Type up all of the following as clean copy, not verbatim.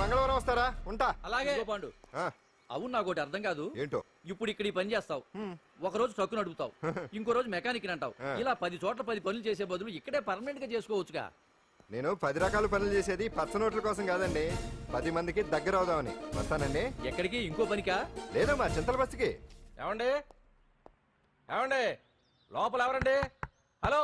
మంగళవారం వస్తారా? ఉంటా. అలాగే పాండు. అవును, నాకు ఒకటి అర్థం కాదు. ఏంటో? ఇప్పుడు ఇక్కడ ఈ పని చేస్తావు, ఒక రోజు ట్రక్కు నడుపుతావు, ఇంకో రోజు మెకానిక్ అంటావు. ఇలా 10 చోట్ల 10 పనులు చేసే బదులు ఇక్కడే పర్మనెంట్ గా చేసుకోవచ్చుగా. నేను 10 రకాల పనులు చేసేది పచ్చ నోట్ల కోసం కాదండి, 10 మందికి దగ్గర అవుదామని. వస్తానండి. ఎక్కడికి? ఇంకో పనికా? లేదు, మా చింతల బస్సుకి. ఏమండి ఏమండి, లోపల ఎవరండి? హలో,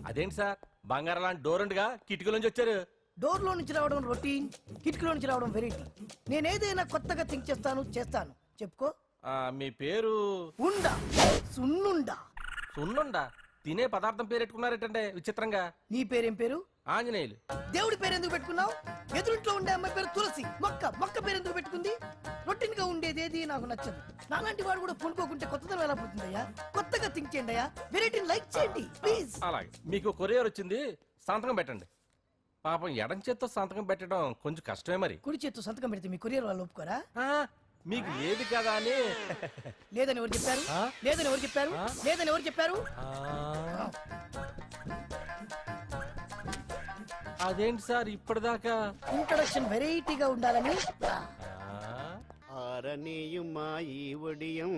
అదేంటి సార్ బంగారం లాంటి డోర్ ఉండగా కిటికీలోంచి వచ్చారు? డోర్ లో నుంచి రావడం రొటీన్, కిటికీలో నుంచి రావడం వెరైటీ. నేనేదైనా కొత్తగా థింక్ చేస్తాను. చెప్పుకో. మీ పేరు? ఉండా, సున్నుండా. సున్నుండా? తినే పదార్థం పేరు పెట్టుకున్నారేటంటే విచిత్రంగా. నీ పేరేం పేరు? ఆంజనేయులు. దేవుడి పేరు ఎందుకు పెట్టుకున్నావు? ఎదురింట్లో ఉండే అమ్మాయి పేరు తులసి. మొక్క పేరు ఎందుకు పెట్టుకుంది? రొటీన్ గా ఉండేది ఏది నాకు నచ్చదు. నాలాంటి వాడు కూడా కొనుక్కోకుంటే కొత్తదనం ఎలా పోతుందయ్యా? కొత్తగా థింక్ చేయండి అయ్యా, వెరైటీని లైక్ చేయండి ప్లీజ్. అలాగే, మీకు కొరియర్ వచ్చింది, సంతకం పెట్టండి. పాపం ఎడం చేత్తో సంతకం పెట్టడం కొంచెం కష్టమే. మరి కుడి చేత్తో సంతకం పెడితే మీ కొరియర్ వాళ్ళు ఒప్పుకోరా? మీకు ఏది కదా అని. లేదని ఎవరు చెప్పారు? లేదని ఎవరు చెప్పారు? లేదని ఎవరు చెప్పారు? అదేంటి సార్ ఇప్పటిదాకా? ఇంట్రడక్షన్ వెరైటీగా ఉండాలని. ఆరనీయుమాయి ఒడియం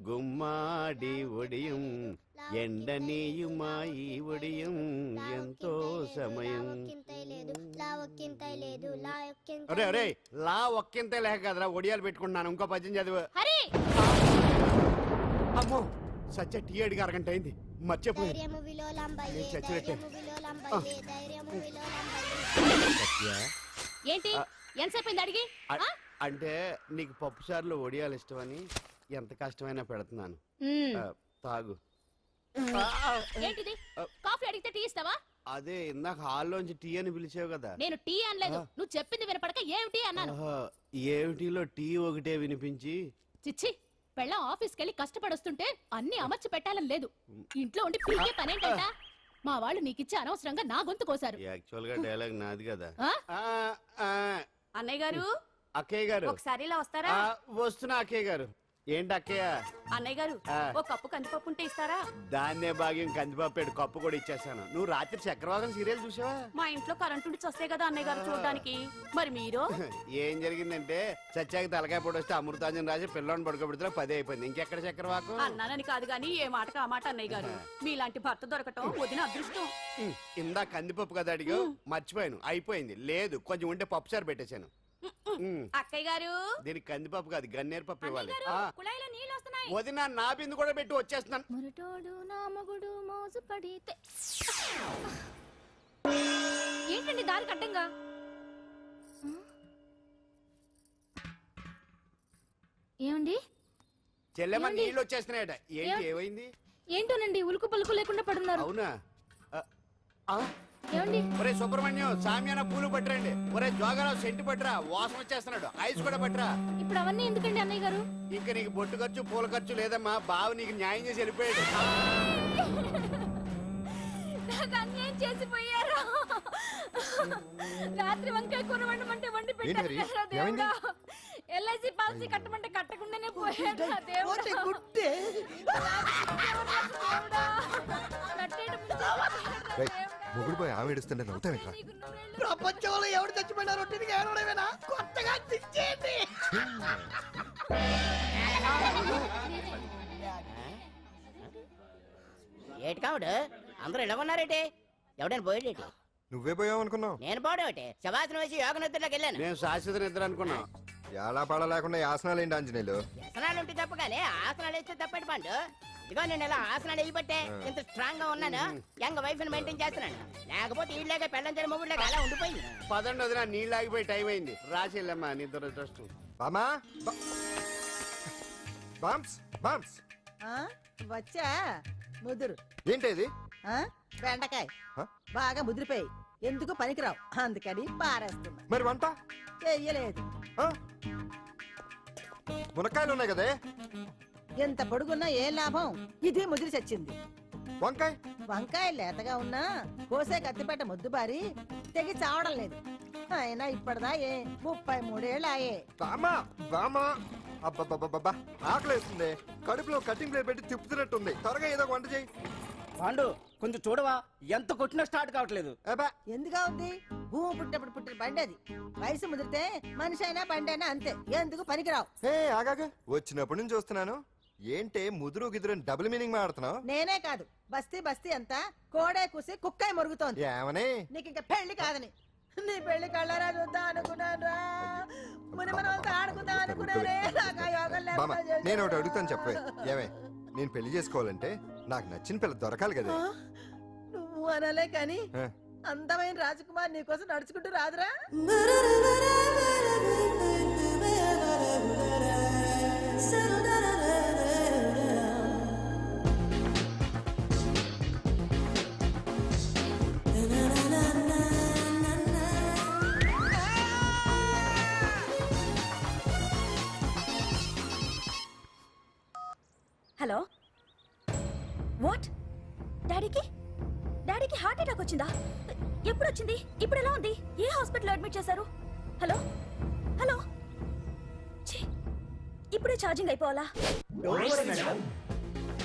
గుమ్మాడి ఒడియం, ఎండనీయుమాయి ఒడియం ఎంతో సమయం. ఒరే ఒరే, లా ఒక్కింతే లేక కదరా ఒడియాలు పెట్టుకుంటున్నాను. ఇంకో పద్యం చదువు. అమ్మో, సత్య టీ అడిగి అరగంట అయింది, మర్చిపోయి చచ్చినట్టే. ఏంటి ఎంతసేపు అడిగి? అంటే నీకు పప్పు సార్లు ఒడియాలు ఇష్టమని ఎంత కష్టమైనా పెడుతున్నాను, తాగు. ఏంటిది? కాఫీ అడిగితే టీ ఇస్తావా? అదే ఇందాక హాల్లోంచి టీ అని పిలిచావు కదా. నేను టీ అనలేదు, నువ్వు చెప్పింది వినపడక ఏమిటి అన్నాను. ఏమిటిలో టీ ఒకటే వినిపించి. చిచ్చి, పెళ్ళం ఆఫీస్కి వెళ్ళి కష్టపడొస్తుంటే అన్ని అమర్చి పెట్టాలని లేదు. ఇంట్లో ఉండి పీకే పనేంటంట? మా వాళ్ళు నీకిచ్చే అనవసరంగా నా గొంతు కోసారు. యాక్చువల్ గా డైలాగ్ నాది కదా. అన్నయ్య గారు, అక్కయ్య గారు ఒకసారి ఇలా వస్తారా? వస్తున్నా అక్కయ్య గారు. ఏంటి అక్కయ్య? అన్నయ్య గారు, ఒక కప్పు కందిపప్పు ఉంటే ఇస్తారా? దాన్నే భాగ్యం కందిపప్పు కప్పు కూడా ఇచ్చేసాను. నువ్వు రాత్రి చక్రవాకం సీరియల్ చూసావా? మా ఇంట్లో కరెంటు వస్తే కదా అన్నయ్య గారు చూడడానికి. మరి మీరు? ఏం జరిగిందంటే చచ్చాక తలకాయ పొడి వస్తే అమృతాంజన్ రాజు పిల్లని పడుకోబెడితే 10 అయిపోయింది. ఇంకెక్కడ చక్రవాకం? అన్నానని కాదు గానీ ఏ మాటకు ఆ మాట అన్నయ్య గారు. మీలాంటి భర్త దొరకటం వదిన అదృష్టం. ఇందా కందిపప్పు కదా అడిగా, మర్చిపోయాను. అయిపోయింది. లేదు, కొంచెం ఉంటే పప్పు సార్ పెట్టేశాను. అక్కయ్య గారు, దీనికి కందిపప్పు కాదు గన్నేరు పప్పు ఇవ్వాలి. కుళాయిలో నీళ్ళు వస్తున్నాయి. వదిన నా బిందు కూడా పెట్టి వచ్చేస్తున్నాను. మురటోడు నా మగుడు మోజు పడితే. ఏంటండి దారి కట్టంగా? ఏమండి? చెల్లెమ్మ నీళ్ళు వచ్చేస్తున్నాయట. ఏంటి ఏమైంది? ఏంటోనండి, ఉలుకు పలుకు లేకుండా పడున్నారు. అవునా? ఏమండి? ఒరే సుబ్రహ్మణ్యం, సామ్యాన పూలు పట్టరండి. ఒరే జోగరావు సెంటు పట్టరా, వాసన వచ్చేస్తున్నాడు. ఐస్ కూడా పట్టరా. ఇప్పుడు అవన్నీ ఎందుకండి అన్నయ్య గారు? ఇంకా నీకు బొట్టు ఖర్చు పూల ఖర్చు లేదమ్మా. బావ నీకు న్యాయం చేసి వెళ్ళిపోయాడు. నాకు అన్యాయం చేసిపోయారు. రాత్రి వంకాయ కూర వండమంటే వండి పెట్టారు. ఎల్ఐసి పాలసీ కట్టమంటే కట్టకుండానే పోయాడు. మొగుడు పోయి ఆమె ఏడుస్తుంటే నవ్వుతాను. ప్రపంచంలో ఎవరు చచ్చిపోయినా రొట్టెని ఏడవడమేనా? కొత్తగా థింక్ చేయండి. ఏటి కావుడు అందరూ ఇలా ఉన్నారేటి? ఎవడైనా పోయేటి? నువ్వే పోయావు అనుకున్నావు. నేను పోవడం శవాసనం వేసి యోగ నిద్రలోకి వెళ్ళాను. నేను శాశ్వత నిద్ర అనుకున్నావు. ఎలా పాడ లేకుండా ఆసనాలు ఏంటి ఆంజనేయులు? వ్యసనాలు ఉంటే తప్ప కానీ ఆసనాలు వేస్తే తప్పటి పండు. ఇదిగో నేను ఇలా ఆసనాలు వేయబట్టే ఇంత స్ట్రాంగ్ గా ఉన్నాను. యంగ్ వైఫ్ ని మెయింటైన్ చేస్తున్నాను. లేకపోతే ఈళ్ళగా పెళ్ళంచని మొగుళ్ళగా అలా ఉండిపోయింది. పదండి వదిన, నీళ్ళు ఆగిపోయి టైం అయింది. రాసేళ్ళమ్మా నిద్ర ట్రస్ట్. బామా బామ్స్ బామ్స్ వచ్చా ముదురు. ఏంటి బెండకాయ బాగా ముదిరిపోయి ఎందుకు పనికిరావు, అందుకని పారేస్తున్నా. మరి వంట చెయ్యలేదు. మునక్కాయలు ఉన్నాయి కదే. ఎంత పొడుగున్నా ఏం లాభం, ఇది ముదిరి చచ్చింది. వంకాయ వంకాయ లేతగా ఉన్నా కోసే కత్తిపేట ముద్దుబారి తెగి చావడం లేదు. అయినా ఇప్పటిదా 33 ఏళ్ళు ఆయే. బామా బామా అబ్బబ్బబ్బబ్బా ఆకలేస్తుంది. కడుపులో కటింగ్ ప్లేట్ పెట్టి తిప్పుతున్నట్టుంది. త్వరగా ఏదో ఒక వంట చేయి. పాండు కొంచెం చూడవా, ఎంత కొట్టినా స్టార్ట్ కావట్లేదు. అబ్బా ఎందుగా ఉంది, భూమి పుట్టినప్పుడు పుట్టిన బండి అది. వయసు ముదిరితే మనిషి అయినా బండి అయినా అంతే, ఎందుకు పనికిరావు. ఏ ఆగాగా, వచ్చినప్పటి నుంచి చూస్తున్నాను. ఏంటే ముదురు గిదురు డబుల్ మీనింగ్ మాడుతున్నావు? నేనే కాదు, బస్తీ బస్తీ అంతా కోడే కూసి కుక్కాయి మొరుగుతోంది. ఏమని? నీకు ఇంకా పెళ్లి కాదని. నీ పెళ్లి కళ్ళరా చూద్దాం అనుకున్నాను, ముని మనవలతో ఆడుకుందాం అనుకున్నానే. నాకు ఆ యోగం బామ్మ లేకుండా చేశారు. నేను ఒకటి అడుగుతాను చెప్పే. ఏమే, నేను పెళ్లి చేసుకోవాలంటే నాకు నచ్చిన పిల్ల దొరకాలి కదా. ఆ? నువ్వు అనలే కాని ఆ. అందమైన రాజకుమార్ నీకోసం నడుచుకుంటూ రాదురా. Hello, what? డాడీకి డాడీకి హార్ట్ అటాక్ వచ్చిందా? ఎప్పుడు వచ్చింది? ఇప్పుడు ఎలా ఉంది? ఏ హాస్పిటల్ అడ్మిట్ చేశారు? హలో హలో, ఛీ, ఇప్పుడే ఛార్జింగ్ అయిపోవాలా?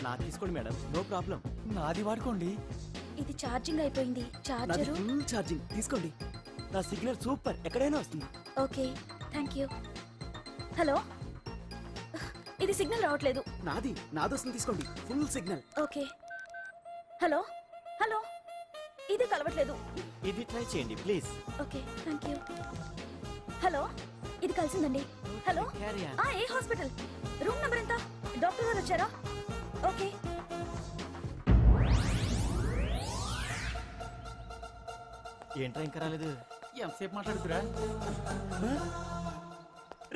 నా తీసుకోండి మేడం, నో ప్రాబ్లం. నాది వాడుకోండి. ఇది ఛార్జింగ్ అయిపోయింది. నాది చార్జరు ఫుల్ ఛార్జింగ్, తీసుకోండి. నా సిగ్నల్ సూపర్, ఎక్కడైనా వస్తుంది. Okay, thank you. హలో, ఇది సిగ్నల్ రావట్లేదు. నాది వస్తుంది, తీసుకోండి. Full signal. Okay. Hello hello, ఇది కలవట్లేదు. ఇది ట్రై చేయండి please. Okay, thank you. Hello, ఇది కలిసిందండి. Hello, Carry on. ఏ హాస్పిటల్? రూమ్ నెంబర్ ఎంత? డాక్టర్ గారు వచ్చారా? ఓకే. ఏంట్రా ఇంకా రాలేదు? ఎంతసేపు మాట్లాడుతురా?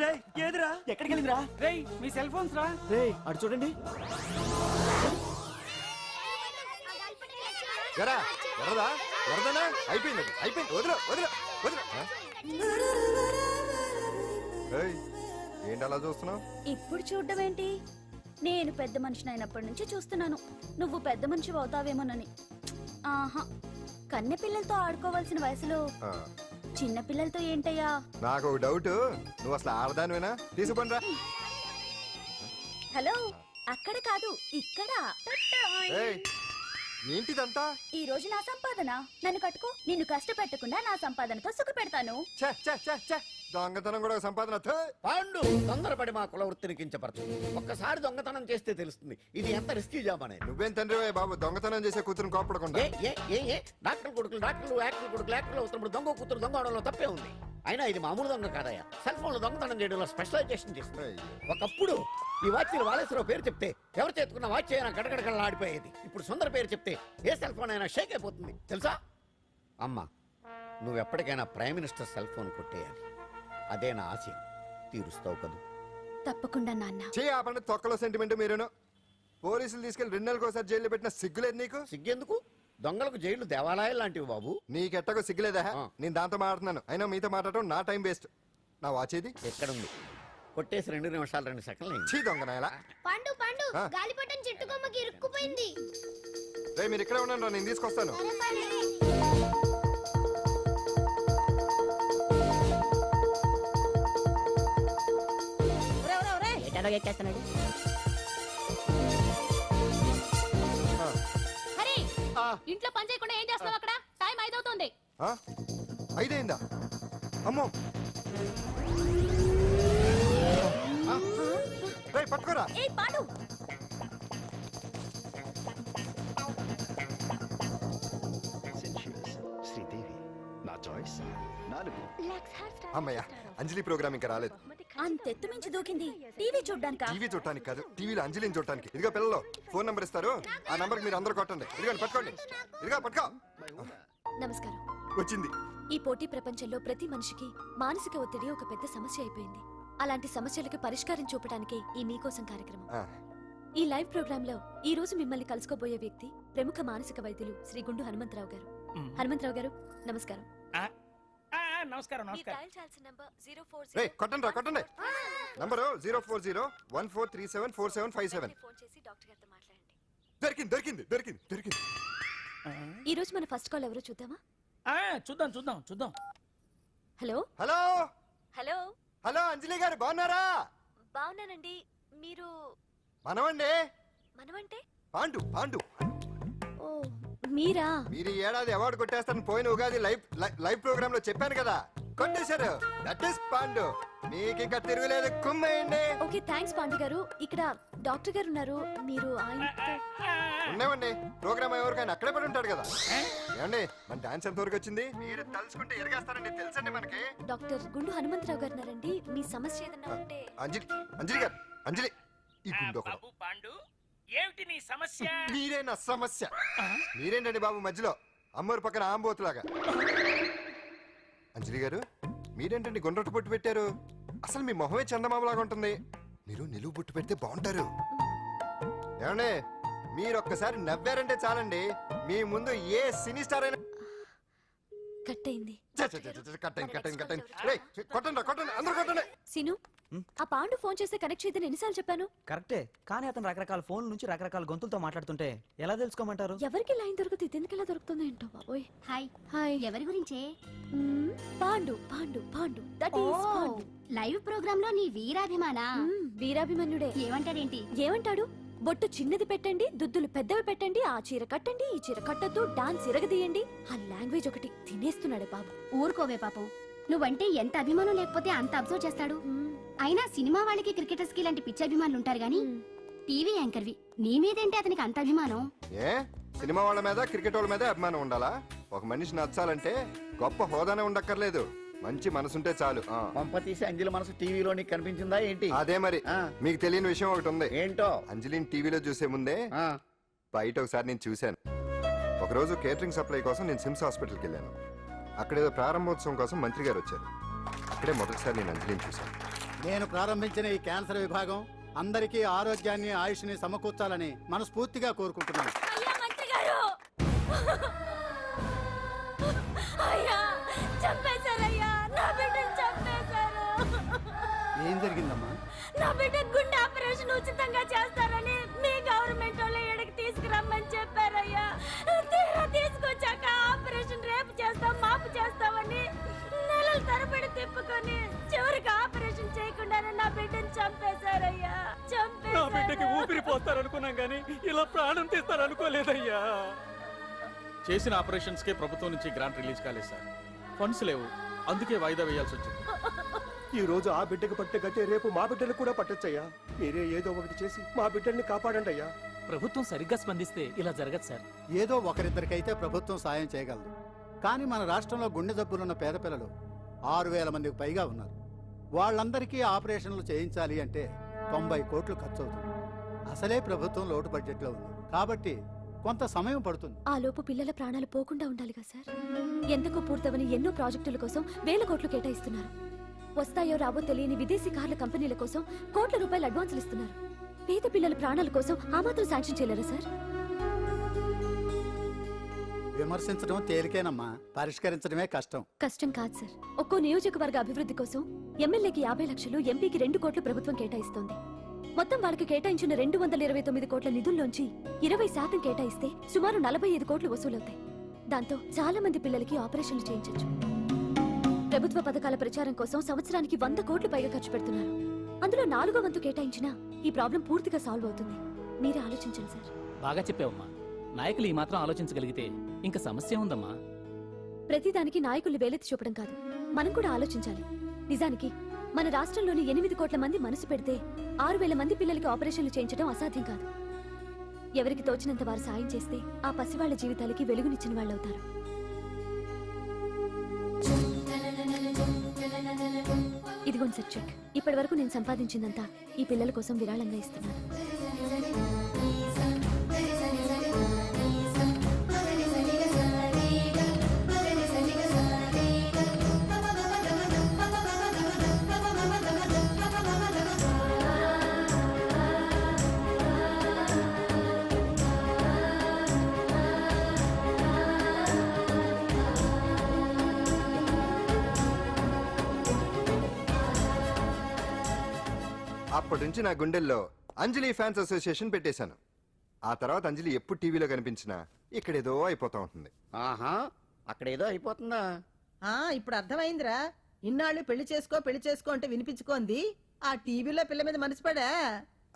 రే ఏదిరా, ఎక్కడికి వెళ్ళిందిరా? రేయ్, మీ సెల్ ఫోన్స్ రా. రే అటు చూడండి. ఎరా వరదా వరదనా? అయిపోయింది అది, అయిపోయింది. వదిలే వదిలే వదిలే. ఆ? ఏయ్, ఏంటి అలా చూస్తున్నావు? ఇప్పుడు చూడ్డం ఏంటి? నేను పెద్ద మనిషిని అయినప్పటి నుంచి చూస్తున్నాను, నువ్వు పెద్ద మనిషి అవుతావేమోనని. ఆహా, కన్నె పిల్లలతో ఆడుకోవాల్సిన వయసులో చిన్న పిల్లలతో ఏంటయ్యా? నాకు ఒక డౌట్, నువ్వు అసలు ఆడదానివేనా? తీసుకుంటా. హలో, అక్కడ కాదు, ఇక్కడ. ఏయ్, ఏంటిదంతా? ఈ రోజు నా సంపాదన, నన్ను కట్టుకో. నిన్ను కష్టపెట్టకుండా నా సంపాదనతో సుఖ పెడతాను. ఛే, ఛే, ఛే, ఛే. దొంగతనం కూడా ఒక సంపాదన. థూ. పాండు తొందరపడి మా కుల వృత్తిని కించపరచు. ఒక్కసారి దొంగతనం చేస్తే తెలుస్తుంది ఇది ఎంత రిస్కీ జాబ్ అనేది. నువ్వేం తండ్రివే బాబు, దొంగతనం చేసే కూతురుని కోపడకుండా. డాక్టర్ కొడుకులు డాక్టర్లు, యాక్టర్లు కొడుకులు యాక్టర్లు అవుతున్నప్పుడు దొంగ కూతురు దొంగ అవడంలో తప్పే ఉంది. అయినా ఇది మామూలు దొంగ కాదయ్యా, సెల్ ఫోన్ లో దొంగతనం చేయడంలో స్పెషలైజేషన్ చేస్తుంది. ఏయ్. ఒకప్పుడు ఈ వాచ్లు వాలేశ్వరరావు పేరు చెప్తే ఎవరు చేతుకున్న వాచ్ అయినా గడగడగడలా ఆడిపోయేది. ఇప్పుడు సుందర పేరు చెప్తే ఏ సెల్ ఫోన్ అయినా షేక్ అయిపోతుంది తెలుసా? అమ్మా, నువ్వు ఎప్పటికైనా ప్రైమ్ మినిస్టర్ సెల్ ఫోన్ కొట్టేయాలి, అదే నా ఆశ. తీరుస్తావు కదూ? తప్పకుండా నాన్న. చే ఆపండి, తొక్కలో సెంటిమెంట్ మీరేను. పోలీసులు తీసుకెళ్లి 2 నెలలకోసారి జైల్లో పెట్టిన సిగ్గులేదు నీకు? సిగ్గెందుకు? దొంగలకు జైళ్లు దేవాలయాలు లాంటివి బాబు. నీకెట్టకు సిగ్గులేదా? ఆ. నేను దాంతో మాట్లాడుతున్నాను, అయినా మీతో మాట్లాడటం నా టైం వేస్ట్. నా వాచేది ఎక్కడుంది? కొట్టేసి 2 నిమిషాలు 2 సెకండ్లు అయింది. చీ దొంగ నాయలా. పండు పండు, ఆ? గాలిపటం చెట్టు కొమ్మకి ఇరుక్కుపోయింది. రే మీరు ఇక్కడే ఉండండి రా, నేను తీసుకొస్తాను. ఒరే, ఒరే, ఒరే. ఎటాలో ఎక్కేస్తున్నాడు. హరి, ఇంట్లో పని చేయకుండా ఏం చేస్తావు అక్కడ? టైం 5 అవుతుంది. ఆ? 5 అయిందా? అమ్మో. రే పట్టుకోరా. ఏ పాడు, శ్రీదేవి నా చాయిస్ 4. అమ్మయ్య, అంజలి ప్రోగ్రామ్ ఇంకా రాలేదు. అంతెత్తు మించి దూకింది. టీవీ చూడ్డానికా? టీవీ చూడటానికి కాదు, టీవీలో అంజలిని చూడటానికి. ఇదిగో పిల్లలు, ఫోన్ నంబర్ ఇస్తారు, ఆ నంబర్కి మీరు అందరూ కొట్టండి. ఇదిగోండి పట్టుకోండి. ఇదిగో పట్టుకో. నమస్కారం. వచ్చింది. ఈ పోటీ ప్రపంచంలో ప్రతి మనిషికి మానసిక ఒత్తిడి ఒక పెద్ద సమస్య అయిపోయింది. అలాంటి సమస్యలకు పరిష్కారం చూపడానికే ఈ మీకోసం కార్యక్రమం. ఆ. ఈ లైవ్ ప్రోగ్రామ్ లో ఈ రోజు మిమ్మల్ని కలుసుకోబోయే వ్యక్తి ప్రముఖ మానసిక వైద్యులు శ్రీ గుండు హనుమంతరావు గారు. హనుమంతరావు గారు, నమస్కారం. నమస్కారం రే కొట్టండి రా కొట్టండి నంబరు 04014374757 దొరికింది దొరికింది దొరికింది దొరికింది. ఈ రోజు మన ఫస్ట్ కాల్ ఎవరో చూద్దామా? చూద్దాం చూద్దాం చూద్దాం. హలో హలో హలో హలో అంజలి గారు బాగున్నారా? బాగున్నానండి. మీరు మనమండి మనమంటే? పాండు పాండు. ఓ మీరా? మీరు ఈ ఏడాది అవార్డు కొట్టేస్తారని పోయిన ఉగాది లైవ్ ప్రోగ్రామ్ లో చెప్పాను కదా, కొట్టేశారు. That is Pandu. మీకు ఇంకా తిరుగులేదు, కుమ్మేయండి. ఓకే థ్యాంక్స్ పాండు గారు. ఇక్కడ డాక్టర్ గారు ఉన్నారు, మీరు ఆయనతో ఉన్నామండి. ప్రోగ్రామ్ ఎవరికైనా అక్కడే పడి ఉంటాడు కదా. ఏమండి మన డాన్స్ ఎంత వరకు వచ్చింది? మీరు తలుచుకుంటే ఎరగేస్తారండి, తెలుసండి మనకి. డాక్టర్ గుండు హనుమంతరావు గారు ఉన్నారండి. మీ సమస్య ఏదన్నా ఉంటే. అంజలి అంజలి గారు అంజలి ఈ గుండు ఒకడు. బాబు పాండు, ఏమిటి నీ సమస్య? మీరే నా సమస్య. మీరేంటండి బాబు మధ్యలో అమ్మోరు పక్కన ఆంబోతులాగా. అంజలి గారు మీరేంటండి గుండ్రటి బొట్టు పెట్టారు? అసలు మీ మొహమే చందమామలాగా ఉంటుంది. మీరు నిలువు బొట్టు పెడితే బాగుంటారు. ఏమండి మీరు ఒక్కసారి నవ్వారంటే చాలండి, మీ ముందు ఏ సినీ స్టార్ అయినా కట్ అయింది. కట్టండి కట్టండి కట్టండి. రేయ్, కొట్టండి కొట్టండి అందరూ కొట్టండి. సీను ఆ పాండు ఫోన్ చేస్తే కనెక్ట్ చేయదని ఎన్నిసార్లు చెప్పాను? కరెక్టే, కానీ అతను రకరకాల ఫోన్ నుంచి రకరకాల గొంతులతో మాట్లాడుతుంటే ఎలా తెలుసుకోమంటారు? ఎవరికి లైన్ దొరుకుతుంది, ఎందుకు ఎలా దొరుకుతుందో ఏంటో బాబోయ్. Hi hi. ఎవరి గురించే? Pandu Pandu Pandu that is Pandu. Live programme లో నీ వీరాభిమాన వీరాభిమన్యుడే. ఏమంటాడేంటి? ఏమంటాడు? బొట్టు చిన్నది పెట్టండి, దుద్దులు పెద్దవి పెట్టండి, ఆ చీర కట్టండి, ఈ చీర కట్టద్దు, డాన్స్ ఇరగదీయండి. ఆ లాంగ్వేజ్ ఒకటి తినేస్తున్నాడు బాబు. ఊరుకోవే పాపం, నువ్వంటే ఎంత అభిమానం లేకపోతే అంత అబ్జర్వ్ చేస్తాడు. అయినా సినిమా వాళ్ళకి క్రికెటర్స్ కి ఇలాంటి పిచ్చి అభిమానులు ఉంటారు గానీ టీవీ యాంకర్వి నీ మీదేంటి అతనికి అంత అభిమానం? ఏ సినిమా వాళ్ళ మీద క్రికెట్ వాళ్ళ మీద అభిమానం ఉండాలా? ఒక మనిషి నచ్చాలంటే గొప్ప హోదానే ఉండక్కర్లేదు, మంచి మనసుంటే చాలు. పంప తీసి అంజలి మనసు టీవీలో నీకు కనిపించిందా ఏంటి? అదే మరి. మీకు తెలియని విషయం ఒకటి ఉంది. ఏంటో? అంజలిని టీవీలో చూసే ముందే బయట ఒకసారి నేను చూశాను. ఒకరోజు కేటరింగ్ సప్లై కోసం నేను సిమ్స్ హాస్పిటల్కి వెళ్ళాను. అక్కడేదో ప్రారంభోత్సవం కోసం మంత్రి గారు వచ్చారు. అక్కడే మొదటిసారి నేను అంజలిని చూశాను. నేను ప్రారంభించిన ఈ క్యాన్సర్ విభాగం అందరికీ ఆరోగ్యాన్ని ఆయుష్ని సమకూర్చాలని మనస్ఫూర్తిగా కోరుకుంటున్నాను. అయ్యా మంత్రి గారు, అయ్యా చంపేశారయ్యా, నా బిడ్డను చంపేశారు. ఏం జరిగిందమ్మా? నా బిడ్డ గుండె ఆపరేషన్ ఉచితంగా చేస్తారని మీ గవర్నమెంట్ వాళ్ళు ఇక్కడికి తీసుకురమ్మని చెప్పారయ్యా. తీరా తీసుకొచ్చాక ఆపరేషన్ రేపు చేస్తాం మాపు చేస్తామని నెలల తరబడి తిప్పుకొని చివరికి ఆపరేషన్ చేయకుండానే నా బిడ్డను చంపేశారయ్యా. నా బిడ్డకి ఊపిరి పోస్తారనుకున్నాం గానీ ఇలా ప్రాణం తీస్తారనుకోలేదయ్యా. చేసిన ఆపరేషన్స్ కే ప్రభుత్వం నుంచి గ్రాంట్ రిలీజ్ కాలేదు సార్. ఫండ్స్ లేవు, అందుకే వాయిదా వేయాల్సి వచ్చింది. ఈ రోజు ఆ బిడ్డకు పట్టే గట్టే రేపు మా బిడ్డలు కూడా పట్టొచ్చయ్యా. మీరే ఏదో ఒకటి చేసి మా బిడ్డల్ని కాపాడండి అయ్యా. ప్రభుత్వం సరిగ్గా స్పందిస్తే ఇలా జరగదు సార్. ఏదో ఒకరిద్దరికైతే ప్రభుత్వం సాయం చేయగలదు, కానీ మన రాష్ట్రంలో గుండె జబ్బులున్న పేద పిల్లలు 6,000 మందికి పైగా ఉన్నారు. వాళ్ళందరికీ ఆపరేషన్లు చేయించాలి అంటే 90 కోట్లు ఖర్చు అవుతుంది. అసలే ప్రభుత్వం లోటు బడ్జెట్లో ఉంది కాబట్టి కొంత సమయం పడుతుంది. ఆ లోపు పిల్లల ప్రాణాలు పోకుండా ఉండాలిగా సార్. ఎందుకు పూర్తవని ఎన్నో ప్రాజెక్టుల కోసం వేల కోట్లు కేటాయిస్తున్నారు. వస్తాయో రావో తెలియని విదేశీ కార్ల కంపెనీల కోసం కోట్ల రూపాయలు అడ్వాన్సులు ఇస్తున్నారు. పేద పిల్లల ప్రాణాల కోసం ఆ మాత్రం శాంక్షన్ చేయలేరా సార్? విమర్శించడం తేలికేనమ్మా, పరిష్కరించడమే కష్టం. కష్టం కాదు సార్. ఒక్కో నియోజకవర్గ అభివృద్ధి కోసం ఎమ్మెల్యేకి 50 లక్షలు, ఎంపీకి 2 కోట్లు ప్రభుత్వం కేటాయిస్తోంది. మొత్తం వాళ్ళకి కేటాయించిన 229 కోట్ల నిధుల్లోంచి 20% కేటాయిస్తే సుమారు 45 కోట్లు వసూలవుతాయి. దాంతో చాలా మంది పిల్లలకి ఆపరేషన్లు చేయించొచ్చు. ప్రభుత్వ పథకాల ప్రచారం కోసం సంవత్సరానికి 100 కోట్లు పైగా ఖర్చు పెడుతున్నారు. అందులో 4వ వంతు కేటాయించినా ఈ ప్రాబ్లం పూర్తిగా సాల్వ్ అవుతుంది. మీరే ఆలోచించండి సార్. బాగా చెప్పావమ్మా. నాయకులు ఈ మాత్రం ఆలోచించగలిగితే ఇంకా సమస్య ఉందమ్మా. ప్రతిదానికి నాయకులు వేలెత్తి చూపడం కాదు, మనం కూడా ఆలోచించాలి. నిజానికి మన రాష్ట్రంలోని 8 కోట్ల మంది మనసు పెడితే 6,000 మంది పిల్లలకి ఆపరేషన్లు చేయించడం అసాధ్యం కాదు. ఎవరికి తోచినంత వారు సాయం చేస్తే ఆ పసివాళ్ల జీవితాలకి వెలుగునిచ్చిన వాళ్ళవుతారు. ఇదిగోండి సార్ చెక్. ఇప్పటి వరకు నేను సంపాదించిందంతా ఈ పిల్లల కోసం విరాళంగా ఇస్తున్నాను. అప్పటి నుంచి నా గుండెల్లో అంజలి ఫ్యాన్స్ అసోసియేషన్ పెట్టేశాను. ఆ తర్వాత అంజలి ఎప్పుడు టీవీలో కనిపించినా ఇక్కడేదో అయిపోతా ఉంటుంది. ఆహా, అక్కడ ఏదో అయిపోతుందా? ఇప్పుడు అర్థమైందిరా. ఇన్నాళ్ళు పెళ్లి చేసుకో అంటే వినిపించుకోంది ఆ టీవీలో పిల్ల మీద మనసు పడా.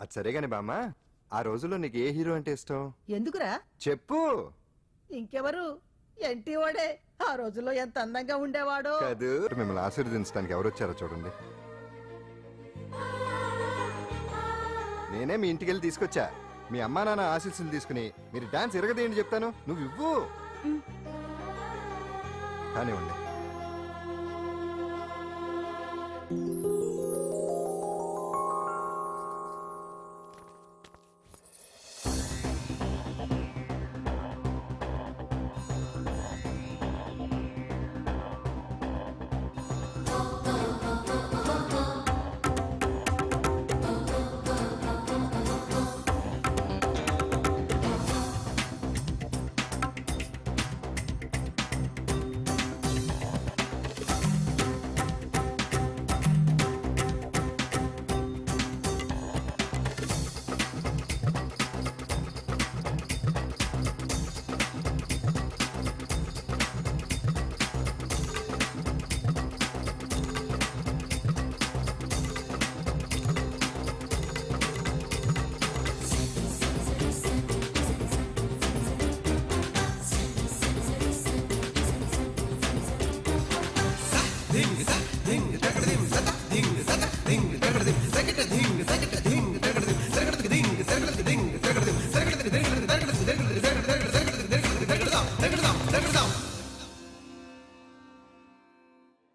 అది సరే గాని బామ్మ, ఆ రోజుల్లో నీకు ఏ హీరో అంటే ఇష్టం? ఎందుకురా? చెప్పు. ఇంకెవరు? ఎన్టీ వాడే. ఆ రోజుల్లో ఎంత అందంగా ఉండేవాడో. కాదు, మిమ్మల్ని ఆశీర్వదించడానికి ఎవరు వచ్చారో చూడండి. నేనే మీ ఇంటికి వెళ్ళి తీసుకొచ్చా. మీ అమ్మా నాన్న ఆశీస్సులు తీసుకుని మీరు డాన్స్ ఎరగదేంటి చెప్తాను, నువ్వు ఇవ్వు. కానివ్వండి.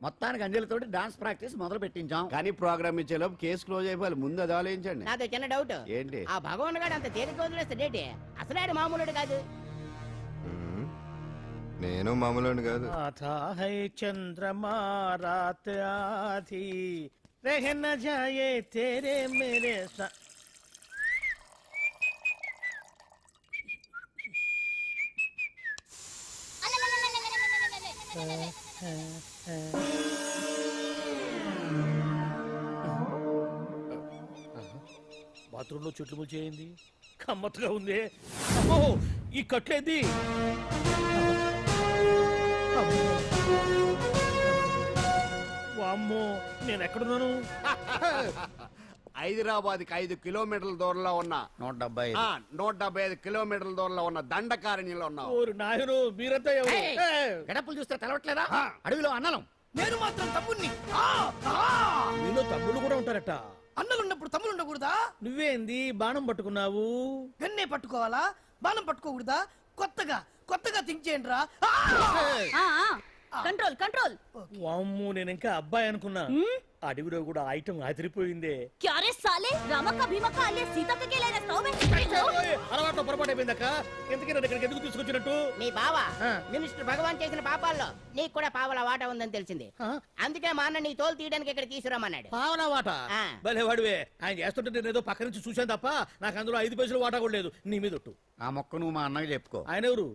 మొత్తానికి అంజలితోటి డాన్స్ ప్రాక్టీస్ మొదలు పెట్టించాం. కానీ ప్రోగ్రామ్ ఇచ్చేలోపు కేసు క్లోజ్ అయిపోవాలి. ముందు అది ఆలోచించండి. నాదో చిన్న డౌట్. ఏంటి? ఆ భగవాన్ గారు అంత తేలిక వదిలేస్తాడేటి? అసలు ఆడు మామూలుడు కాదు. నేను మామూలు కాదు. చంద్రమా రాత్ ఆధీ रहन जाए तेरे मेरे साथ. బాత్రూంలో చెట్లు ముల్చేయింది. కమ్మత్తుగా ఉంది. అమ్మో, ఈ కట్లేంది? వామ్మో, నేను ఎక్కడున్నాను? హైదరాబాద్ కి 5 కిలోమీటర్ల దూరంలో ఉన్న 175 175 కిలోమీటర్ల దూరంలో ఉన్న దండకారణ్యంలో ఉన్నావు. ఓరు నాయను, మీరంతా ఎవరు? గడపలు చూస్తే తెలవట్లేదా? అడవిలో అన్నలం. నేను మాత్రం తమ్ముణ్ణి. మీలో తమ్ముళ్ళు కూడా ఉంటారట. అన్నలున్నప్పుడు తమ్ముడు ఉండకూడదా? నువ్వేంది బాణం పట్టుకున్నావు? గన్నే పట్టుకోవాలా? బాణం పట్టుకోకూడదా? కొత్తగా థింక్ చేయండి రా. Control control. వామ్మో, నేను ఇంకా అబ్బాయి అనుకున్నా. అడవిలో కూడా ఐటమ్ అదిరిపోయిందే. క్యారే సాలే, రామక్క భీమక్క అల్లే సీతక్క కేలేనా స్టవ్ అలవాట్లో పొరపాటు అయిపోయిందక్క. ఎందుకు నన్ను ఇక్కడికి ఎందుకు తీసుకొచ్చినట్టు? మీ బావ మినిస్టర్ భగవాన్ చేసిన పాపాల్లో నీకు కూడా పావల వాటా ఉందని తెలిసింది. అందుకే మా అన్న నీ తోలు తీయడానికి ఇక్కడ తీసుకురామన్నాడు. పావలా వాటా? భలే వాడివే. ఆయన చేస్తుంటే నేను ఏదో పక్క నుంచి చూశాను తప్ప నాకు అందులో 5 పైసలు వాటా కూడా లేదు. నీ మీద ఒట్టు. ఆ మొక్క నువ్వు మా అన్నకి చెప్పుకో. ఆయన ఎవరు?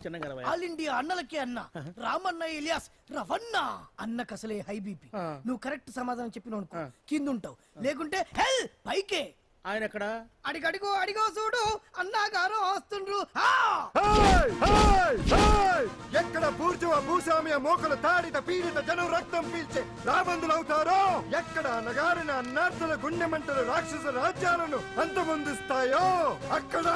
చిన్నగా ఆల్ ఇండియా అన్నలకే అన్న రామన్న ఇలియాస్ రవన్న. అన్నకు అసలే హై బీపీ. నువ్వు కరెక్ట్ సమాధానం చెప్పిన కింద ఉంటావు, లేకుంటే హెల్ పైకే. ఆయన ఎక్కడ? అడిగో చూడు, అన్నగారు వస్తుండ్రు. ఎక్కడ బూర్జువా భూస్వామ్య మోకలు తాడిత పీడిత జనం రక్తం పీల్చే రాబందులవుతారో, ఎక్కడ నగారిన అన్నార్థుల గుండె మంటలు రాక్షస రాజ్యాలను అంతమొందిస్తాయో, అక్కడ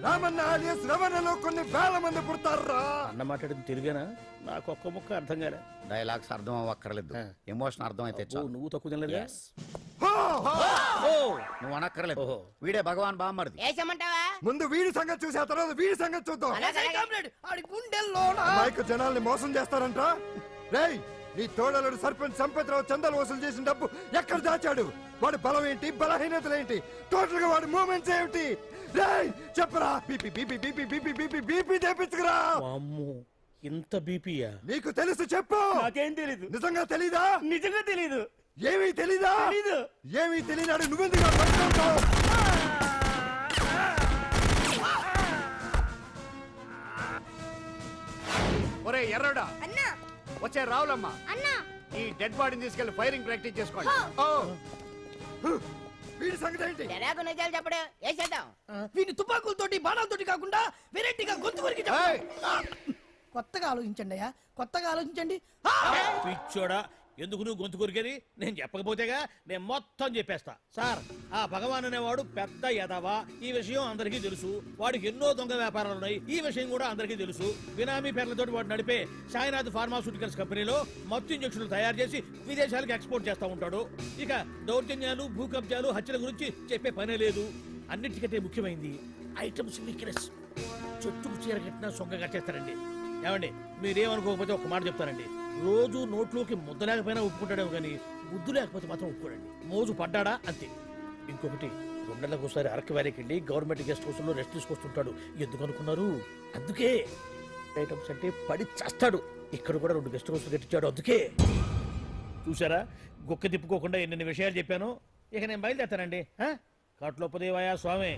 రామన్న ఆలియస్ రవణలో కొన్ని వేల మంది పుడతారా. అన్న మాట్లాడింది తెలుగేనా? నాకు ఒక్క ముక్క అర్థం కాలే. డైలాగ్స్ అర్థం అవ్వక్కర్లేదు, ఎమోషన్ అర్థం అయితే చాలు. నువ్వు తక్కువ తినలేదు. నువ్వు అనక్కర్లేదు. వీడే భగవాన్ బామ్మర్ది. వేసమంటావా? ముందు వీడి సంగతి చూసి ఆ తర్వాత వీడి సంగతి చూద్దాం. మైకు జనాల్ని మోసం చేస్తారంట. రేయ్, నీ తోడలుడు సర్పంచ్ సంపత్ రావు చందాలు వసూలు చేసిన డబ్బు ఎక్కడ దాచాడు? వాడి బలం ఏంటి, బలహీనతలేంటి, టోటల్ గా వాడి మూమెంట్స్ ఏమిటి? రేయ్ చెప్పరా. BP BP BP BP BP BP తెప్పించుకురా. ఇంత బీపీయా? నీకు తెలుసు చెప్పు. నాకేం తెలీదు. నిజంగా తెలీదా? నిజంగా తెలీదు. ఏమీ తెలీదా? ఏమీ తెలియనాడు నువ్వెందుకు పట్టుకుంటావు? ఒరే ఎర్రడా, వచ్చే రావులమ్మ, ఈ డెడ్ బాడీని తీసుకెళ్లి ఫైరింగ్ ప్రాక్టీస్ చేసుకోండి. వీడి సంగతి ఏంటి? ఎలాగో నిజాలు చెప్పడు వేసేద్దాం. వీని తుపాకులతోటి బాణాలతోటి కాకుండా వెరైటీగా గొంతు వరకు కొత్తగా ఆలోచించండి అయ్యా, కొత్తగా ఆలోచించండి. పిచ్చోడా, ఎందుకు నువ్వు గొంతు కొరికేది? నేను చెప్పకపోతేగా నేను మొత్తం చెప్పేస్తా. సార్, ఆ భగవాన్ అనేవాడు పెద్ద యదవ, ఈ విషయం అందరికీ తెలుసు. వాడికి ఎన్నో దొంగ వ్యాపారాలు ఉన్నాయి, ఈ విషయం కూడా అందరికీ తెలుసు. బినామీ పేర్లతోటి వాడు నడిపే సాయినాథ్ ఫార్మాస్యూటికల్స్ కంపెనీలో మత్తు ఇంజక్షన్లు తయారు చేసి విదేశాలకు ఎక్స్పోర్ట్ చేస్తా ఉంటాడు. ఇక దౌర్జన్యాలు, భూ కబ్జాలు, హత్యల గురించి చెప్పే పనే లేదు. అన్నిటికంటే ముఖ్యమైనది ఐటమ్స్ వీక్నెస్. చెట్టుకు చీర కట్టినా సొంగ కట్టేస్తారండి. ఏమండి, మీరేమనుకోకపోతే ఒక మాట చెప్తానండి. రోజు నోట్లోకి ముద్ద లేకపోయినా ఒప్పుకుంటాడేమో కానీ ముద్దు లేకపోతే మాత్రం ఒప్పుకోడండి. మోజు పడ్డాడా అంతే. ఇంకొకటి, 2 నెలలకు ఒకసారి అరకు వ్యాలీకి వెళ్ళి గవర్నమెంట్ గెస్ట్ హౌస్ లో రెస్ట్ తీసుకొస్తుంటాడు. ఎందుకు అనుకున్నారు? అందుకే. ఐటమ్స్ అంటే పడి చేస్తాడు. ఇక్కడ కూడా 2 గెస్ట్ హౌస్ కట్టించాడు. అందుకే. చూసారా, గుక్క తిప్పుకోకుండా ఎన్ని విషయాలు చెప్పాను. ఇక నేను బయలుదేరుతానండి. కాట్లోపదేవాయా స్వామి.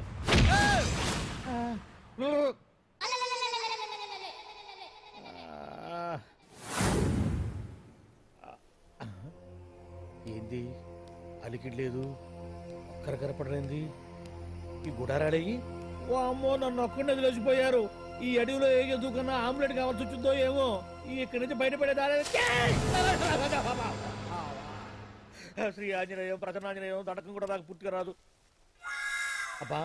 ఏంది అలికిడ్లేదు, ఒక్కరు కనపడలేంది. ఈ గుడారాడయ్యి ఓ అమ్మో, నన్ను ఒక్కడిని వదిలేసిపోయారు. ఈ అడవిలో ఏ ఎదుగుకన్నా ఆమ్లెట్ కావాల్సి వచ్చిందో ఏమో. ఇక్కడి నుంచి బయటపడేదారే. శ్రీ ఆంజనేయం, ప్రసన్నాంజనేయం, దండకం కూడా నాకు పూర్తిగా రాదు. అబ్బా,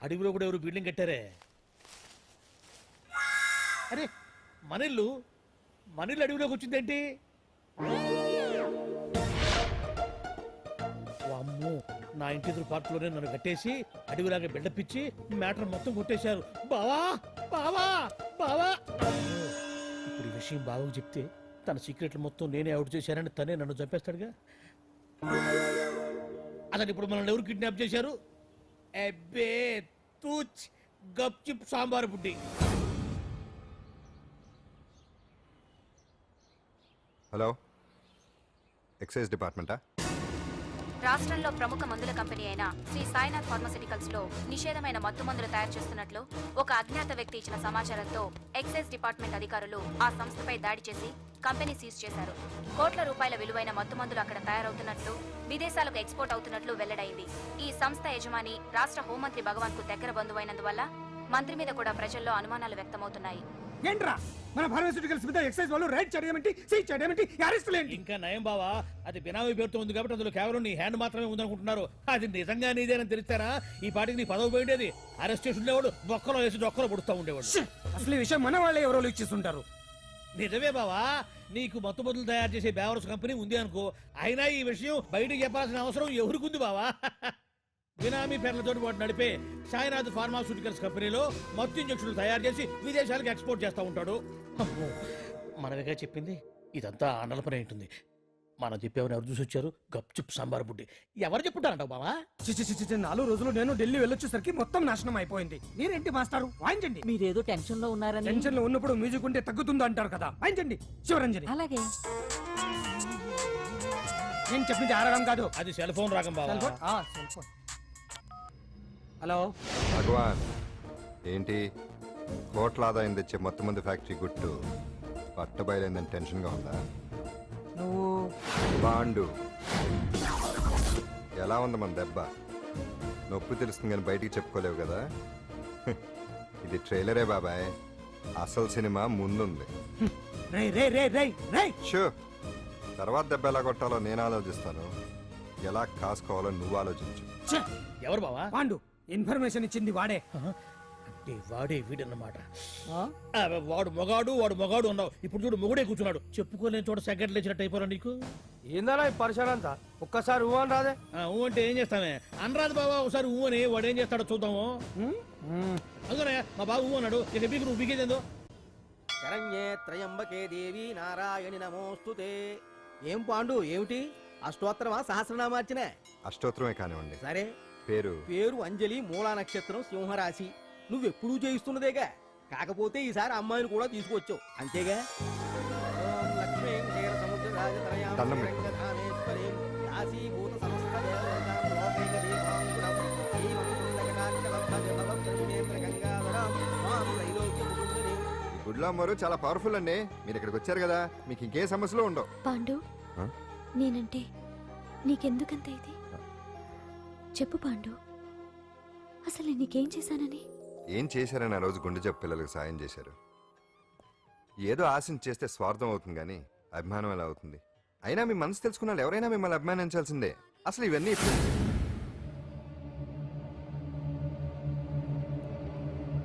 అడవిలో కూడా ఎవరు బిల్డింగ్ కట్టారే. అరే, మనిల్లు అడవిలోకి వచ్చిందేంటి? అమ్మో, నా ఇంటి ఎదురు పార్కులోనే నన్ను కట్టేసి అడవిలాగా బిల్డపిచ్చి మ్యాటర్ మొత్తం కొట్టేశారు. బావా బావా బావా. ఇప్పుడు ఈ విషయం బావకు చెప్తే తన సీక్రెట్లు మొత్తం నేనే అవుట్ చేశానని తనే నన్ను చంపేస్తాడుగా. అతను ఇప్పుడు మనల్ని ఎవరు కిడ్నాప్ చేశారు? అబ్బే తూచ్, గప్ చిప్ సాంబార్ బుడ్డి. హలో, ఎక్సైజ్ డిపార్ట్మెంటా? రాష్ట్రంలో ప్రముఖ మందుల కంపెనీ అయిన శ్రీ సాయినాథ్ ఫార్మాస్యూటికల్స్ లో నిషేధమైన మత్తు మందులు తయారు చేస్తున్నట్లు ఒక అజ్ఞాత వ్యక్తి ఇచ్చిన సమాచారంతో ఎక్సైజ్ డిపార్ట్మెంట్ అధికారులు ఆ సంస్థపై దాడి చేసి కంపెనీ సీజ్ చేశారు. కోట్ల రూపాయల విలువైన మత్తు మందులు అక్కడ తయారవుతున్నట్లు, విదేశాలకు ఎక్స్పోర్ట్ అవుతున్నట్లు వెల్లడైంది. ఈ సంస్థ యజమాని రాష్ట్ర హోంమంత్రి భగవాన్ కు దగ్గర బంధువైనందువల్ల మంత్రి మీద కూడా ప్రజల్లో అనుమానాలు వ్యక్తమవుతున్నాయి. ఏంట్రా మన ఫార్మాస్యూటికల్స్ మీద ఎక్సైజ్ వాళ్ళు రైడ్ చేయడమేంటి, సీజ్ చేయడమేంటి, అరెస్ట్ లేంటి? ఇంకా నయం బావా, అది బినామీ పేరుతో ఉంది కాబట్టి అందులో కేవలం నీ హ్యాండ్ మాత్రమే ఉందనుకుంటున్నారు. అది నిజంగా నీదేనని తెలిస్తారా ఈ పాటికి నీ పదవి పోయిండేది. అరెస్ట్ చేసి ఉండేవాడు, బొక్కలో వేసి డొక్కలో పుడుతూ ఉండేవాడు. అసలు ఈ విషయం మన వాళ్ళే ఎవరో ఇచ్చేస్తుంటారు. నిజమే బావా, నీకు మత్తు మందులు తయారు చేసే బేవర్స్ కంపెనీ ఉంది అనుకో, అయినా ఈ విషయం బయటకు చెప్పాల్సిన అవసరం ఎవరికుంది బావా? బినామీ పేర్లతో వాడు నడిపే సాయినాథ్ ఫార్మాస్యూటికల్స్ కంపెనీలో మత్తు ఇంజక్షన్లు తయారు చేసి విదేశాలకు ఎక్స్పోర్ట్ చేస్తూ ఉంటాడు. మనమేగా చెప్పింది, ఇదంతా ఆనల పని ఉంటుంది. మనం చెప్పేవని ఎవరు చూసి వచ్చారు? గప్చుప్ సాంబార్ బుడ్డి. ఎవరు చెప్పుంటారంటావు బావా? 4 రోజులు నేను ఢిల్లీ వెళ్ళొచ్చేసరికి మొత్తం నాశనం అయిపోయింది. మీరేంటి మాస్టారు, వాయించండి. మీరేదో టెన్షన్ లో ఉన్నారని. టెన్షన్ లో ఉన్నప్పుడు మ్యూజిక్ ఉంటే తగ్గుతుందో అంటారు కదా, వాయించండి శివరంజని. అలాగే. నేను చెప్పింది ఆరడం కాదు, అది సెల్ ఫోన్ రాగం బావా. Cell phone. హలో భగవాన్, ఏంటి కోట్ల ఆదాయం తెచ్చే మొత్తం మంది ఫ్యాక్టరీ గుట్టు పట్టబయలైందని టెన్షన్గా ఉందా? నువ్వు బాండు ఎలా ఉంది మన దెబ్బ? నొప్పి తెలుస్తుంది కానీ బయటికి చెప్పుకోలేవు కదా. ఇది ట్రైలరే బాబాయ్, అసలు సినిమా ముందుంది. షూ, తర్వాత దెబ్బ ఎలా కొట్టాలో నేను ఆలోచిస్తాను, ఎలా కాసుకోవాలో నువ్వు ఆలోచించు. ఎవరు బావా? పాండు ఇన్ఫర్మేషన్ ఇచ్చింది వాడే. అంటే వాడే వీడన్నమాట. వాడు మొగాడు అన్నావు, ఇప్పుడు చూడు మొగుడే కూర్చున్నాడు. చెప్పుకోలేని చోట సెకండ్ లేచినట్టు అయిపోరా నీకు. ఏందన్నా ఈ పరిసరం అంతా? ఒక్కసారి ఊ అని రాదే. ఊ అంటే ఏం చేస్తామే? అనరాదు బాబా, ఒకసారి ఊ అని. వాడు ఏం చేస్తాడో చూద్దాము. అందుకనే మా బాబు ఊ అన్నాడు. ఇక బీకు నువ్వు బీకేదేందో. శరణ్యే త్రయంబకే దేవి నారాయణి నమోస్తుతే. ఏం పాండు, ఏమిటి అష్టోత్తరమా సహస్రనామార్చనే? అష్టోత్తరమే కానివ్వండి. సరే, పేరు అంజలి, మూలా నక్షత్రం, సింహరాశి. నువ్వెప్పుడూ చేయిస్తున్నదేగా, కాకపోతే ఈసారి అమ్మాయిని కూడా తీసుకొచ్చావు అంతేగా. దండం పెట్టు. గుడ్లో అమ్మరు చాలా పవర్ఫుల్ అండి. మీరు ఇక్కడికి వచ్చారు కదా, మీకు ఇంకే సమస్యలు ఉండవు. పాండు, నేనంటే నీకెందుకంత ఇది? చెప్పు పాండు, అసలు నేను నీకేం చేశానని? ఏం చేశారని ఆ రోజు గుండె జబ్బు పిల్లలకు సాయం చేశారు. ఏదో ఆశించి చేస్తే స్వార్థం అవుతుంది కానీ అభిమానం ఎలా అవుతుంది? అయినా మీ మనసు తెలుసుకున్న వాళ్ళు ఎవరైనా మిమ్మల్ని అభిమానించాల్సిందే. అసలు ఇవన్నీ ఇప్పుడు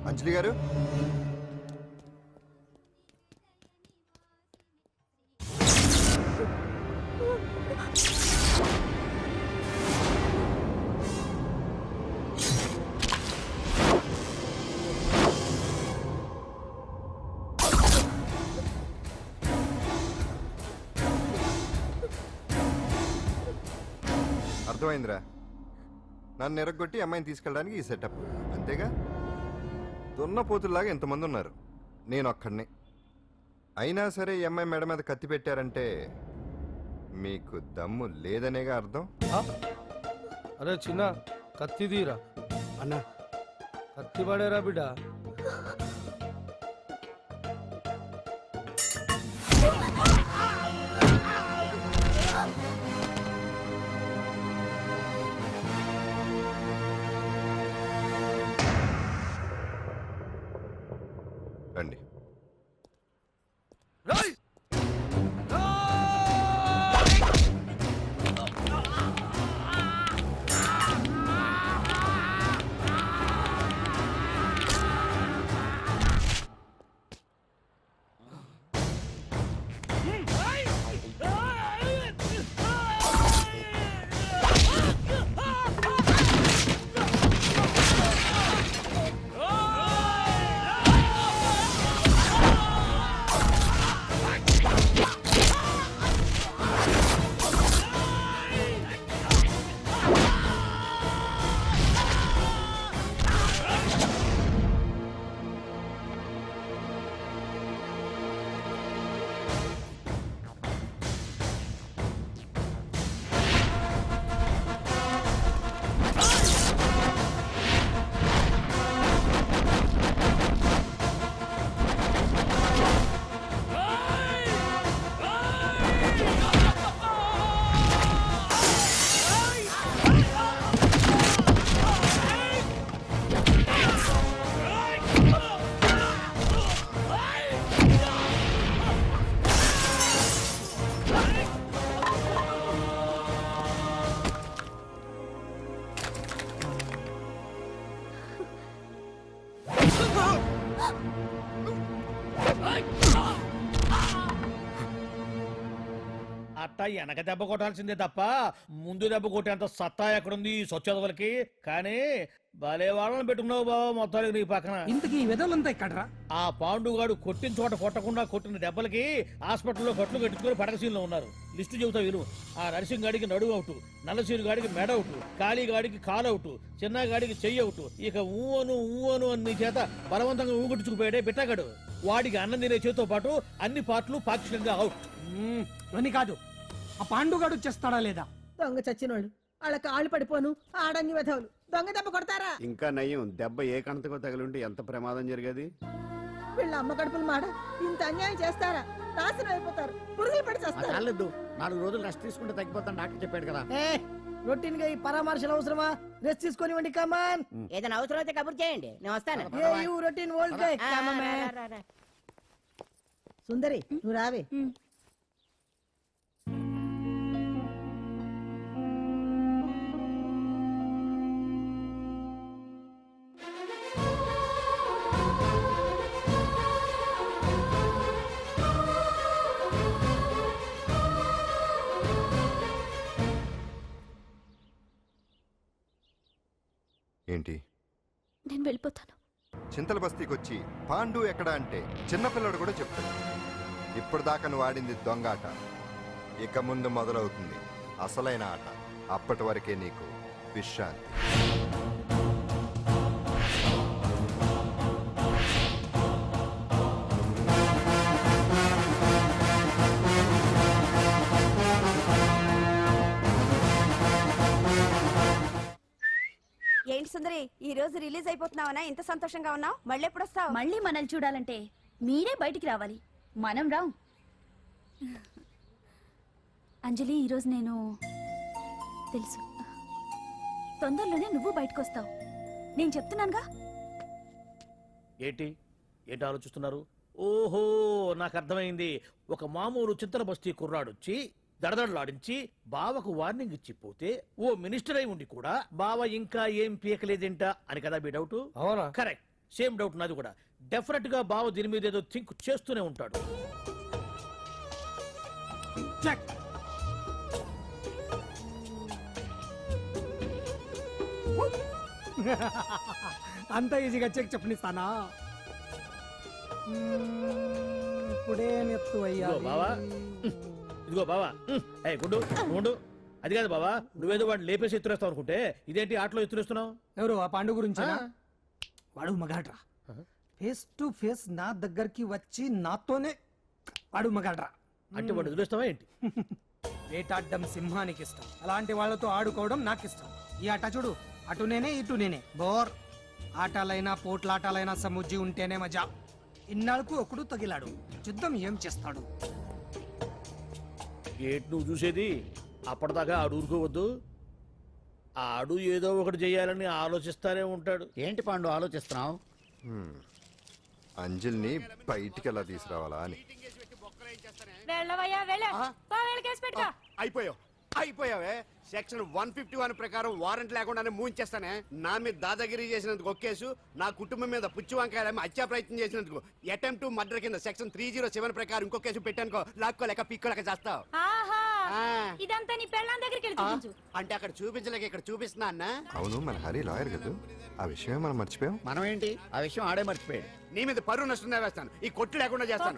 అంజలి గారు, అర్థమైందిరా. నన్ను ఎరగొట్టి అమ్మాయిని తీసుకెళ్ళడానికి ఈ సెటప్ అంతేగా? దున్నపోతుల్లాగా ఎంతమంది ఉన్నారు, నేను ఒక్కడిని. అయినా సరే ఈ అమ్మాయి మెడ మీద కత్తి పెట్టారంటే మీకు దమ్ము లేదనేగా అర్థం. అరే చిన్న కత్తి తీరా అన్నా కత్తి పడేరా బిడ్డ. రండి. అట్ట వెనక దెబ్బ కొట్టాల్సిందే తప్ప ముందు దెబ్బ కొట్టేంత సత్తా ఎక్కడుంది సొచ్చదవలకి? కానీ భలే వాళ్ళని పెట్టుకున్నావు బాబా మొత్తానికి నీ పక్కన. ఇంతకీ వెదలంతా ఇక్కడరా? ఆ పాండుగాడు కొట్టిన చోట కొట్టకుండా కొట్టిన దెబ్బలకి హాస్పిటల్లో కట్లు కట్టుకుని పడకసీన్లో ఉన్నారు. లిస్టు చెబుతా విను. ఆ నరసింహ గాడికి నడువు అవుట్, నల్లసీను గాడికి మెడ అవుట్, కాళీ గాడికి కాలు అవుట్, చిన్న గాడికి చెయ్యి అవుట్. ఇక ఊవను అని నీ చేత బలవంతంగా ఊగొట్టుకుపోయాడే బిట్టగాడు, వాడికి అన్నం తినే చేతితో పాటు అన్ని పార్ట్లు పాక్షికంగా అవుట్. అని కాదు, ఆ పాండుగాడు చేస్తాడా లేదా? దొంగ చచ్చినోళ్ళు వాళ్ళ కాళ్ళు పడిపోను ఆడంగి వెధవులు దొంగ దెబ్బ కొడతారా? ఇంకా నయ్యం, దెబ్బ ఏ కణతకో తగిలింటే ఎంత ప్రమాదం జరిగేది. వీళ్ళ అమ్మ కడుపులు మాడ ఇంత అన్యాయం చేస్తారా? నాశనం అయిపోతారు, పురుగులు పడి చేస్తారు. చాలేదు, 4 రోజులు రెస్ట్ తీసుకుంటే తగ్గిపోతాను డాక్టర్ చెప్పాడు కదా. రొటీన్ గా ఈ పరామర్శలు అవసరమా? రెస్ట్ తీసుకొని కమాన్. ఏదైనా అవసరం అయితే కబుర్ చేయండి, నేను వస్తాను. Routine old guy. సుందరి నువ్వు రావే. ఏంటి? నేను వెళ్ళిపోతాను. చింతల బస్తీకి వచ్చి పాండు ఎక్కడ అంటే చిన్నపిల్లడు కూడా చెప్తాడు. ఇప్పటిదాకా నువ్వు ఆడింది దొంగ ఆట, ఇక ముందు మొదలవుతుంది అసలైన ఆట. అప్పటి వరకే నీకు విశ్రాంతి. ఏంటి సుందరి, ఈ రోజు రిలీజ్ అయిపోతున్నావనా? ఇంత సంతోషంగా ఉన్నావు? మళ్ళీ ఎప్పుడు వస్తావు? మళ్ళీ మనల్ని చూడాలంటే మీరే బయటికి రావాలి, మనం రాం. అంజలి, ఈరోజు నేను తెలుసు తొందరలోనే నువ్వు బయటకొస్తావు నేను చెప్తున్నానుగా. ఏంటి ఏంటి ఆలోచిస్తున్నారు? ఓహో, నాకు అర్థమైంది. ఒక మామూలు చింతన బస్తీ కుర్రాడొచ్చి దడదడలాడించి బావకు వార్నింగ్ ఇచ్చి పోతే ఓ మినిస్టర్ అయి ఉండి కూడా బావ ఇంకా ఏం పీకలేదేంట అని కదా మీ డౌట్? అవునా? కరెక్ట్, సేమ్ డౌట్ నాది కూడా. డెఫినెట్ గా బావ దీని మీద ఏదో థింక్ చేస్తూనే ఉంటాడు. అంత ఈజీగా చెక్ చెప్పనిస్తానా? ఇప్పుడే నెత్తు అయ్యా. ఇదిగో బావా, ఇదిగో బావా. ఏ గుడ్డు గుండు, అది కాదు బావా, నువ్వేదో వాడిని లేపేసి ఎత్తురేస్తావు అనుకుంటే ఇదేంటి ఆటలో ఎత్తురేస్తున్నావు? ఎవరు ఆ పాండు గురించి? వాడు మగాడ్రా. ఫేస్ టు ఫేస్ నా దగ్గరికి వచ్చి నాతోనే వాడు మగాడ్రా. అంటే వాడు వదిలేస్తావా ఏంటి? వేటాడ్డం సింహానికి ఇష్టం, అలాంటి వాళ్ళతో ఆడుకోవడం నాకు ఇష్టం. ఈ ఆట చూడు, అటు నేనే ఇటు నేనే. బోర్. ఆటలైనా పోట్లాటాలైనా సముజ్జి ఉంటేనే మజా. ఇన్నాళ్ళకు ఒకడు తగిలాడు, యుద్ధం ఏం చేస్తాడు? ఏంటి నువ్వు చూసేది? అప్పటిదాకా ఆడు ఊరుకోవద్దు. ఆడు ఏదో ఒకటి చేయాలని ఆలోచిస్తానే ఉంటాడు. ఏంటి పాండు ఆలోచిస్తున్నావు? అంజలిని బయటికి ఎలా తీసుకురావాలా అని. అయిపోయావే. సెక్షన్ 151 ప్రకారం వారెంట్ లేకుండానే మూయించేస్తానే. నా మీద దాదాగిరి చేసినందుకు ఒక కేసు, నా కుటుంబం మీద పుచ్చి వంకాయలేమో హత్యా ప్రయత్నం చేసినందుకు అటెంప్ట్ టు మర్డర్ కింద సెక్షన్ 307 ప్రకారం ఇంకో కేసు పెట్టానుకో, లాక్కోలేక పిక్కోలేక చేస్తావు. ఇదంతా నీ పెళ్ళాం దగ్గరికి వెళ్ళి చూపించు. అంటే అక్కడ చూపించలేక ఇక్కడ చూపిస్తున్నా అన్న. అవును, మన హరి లాయర్ కదా, ఆ విషయమే మనం మర్చిపోయాం. మనం ఏంటి ఆ విషయం ఆడే మర్చిపోయాడు. నీ మీద పరువు నష్టం వేస్తాను, ఈ కొట్టు లేకుండా చేస్తాను.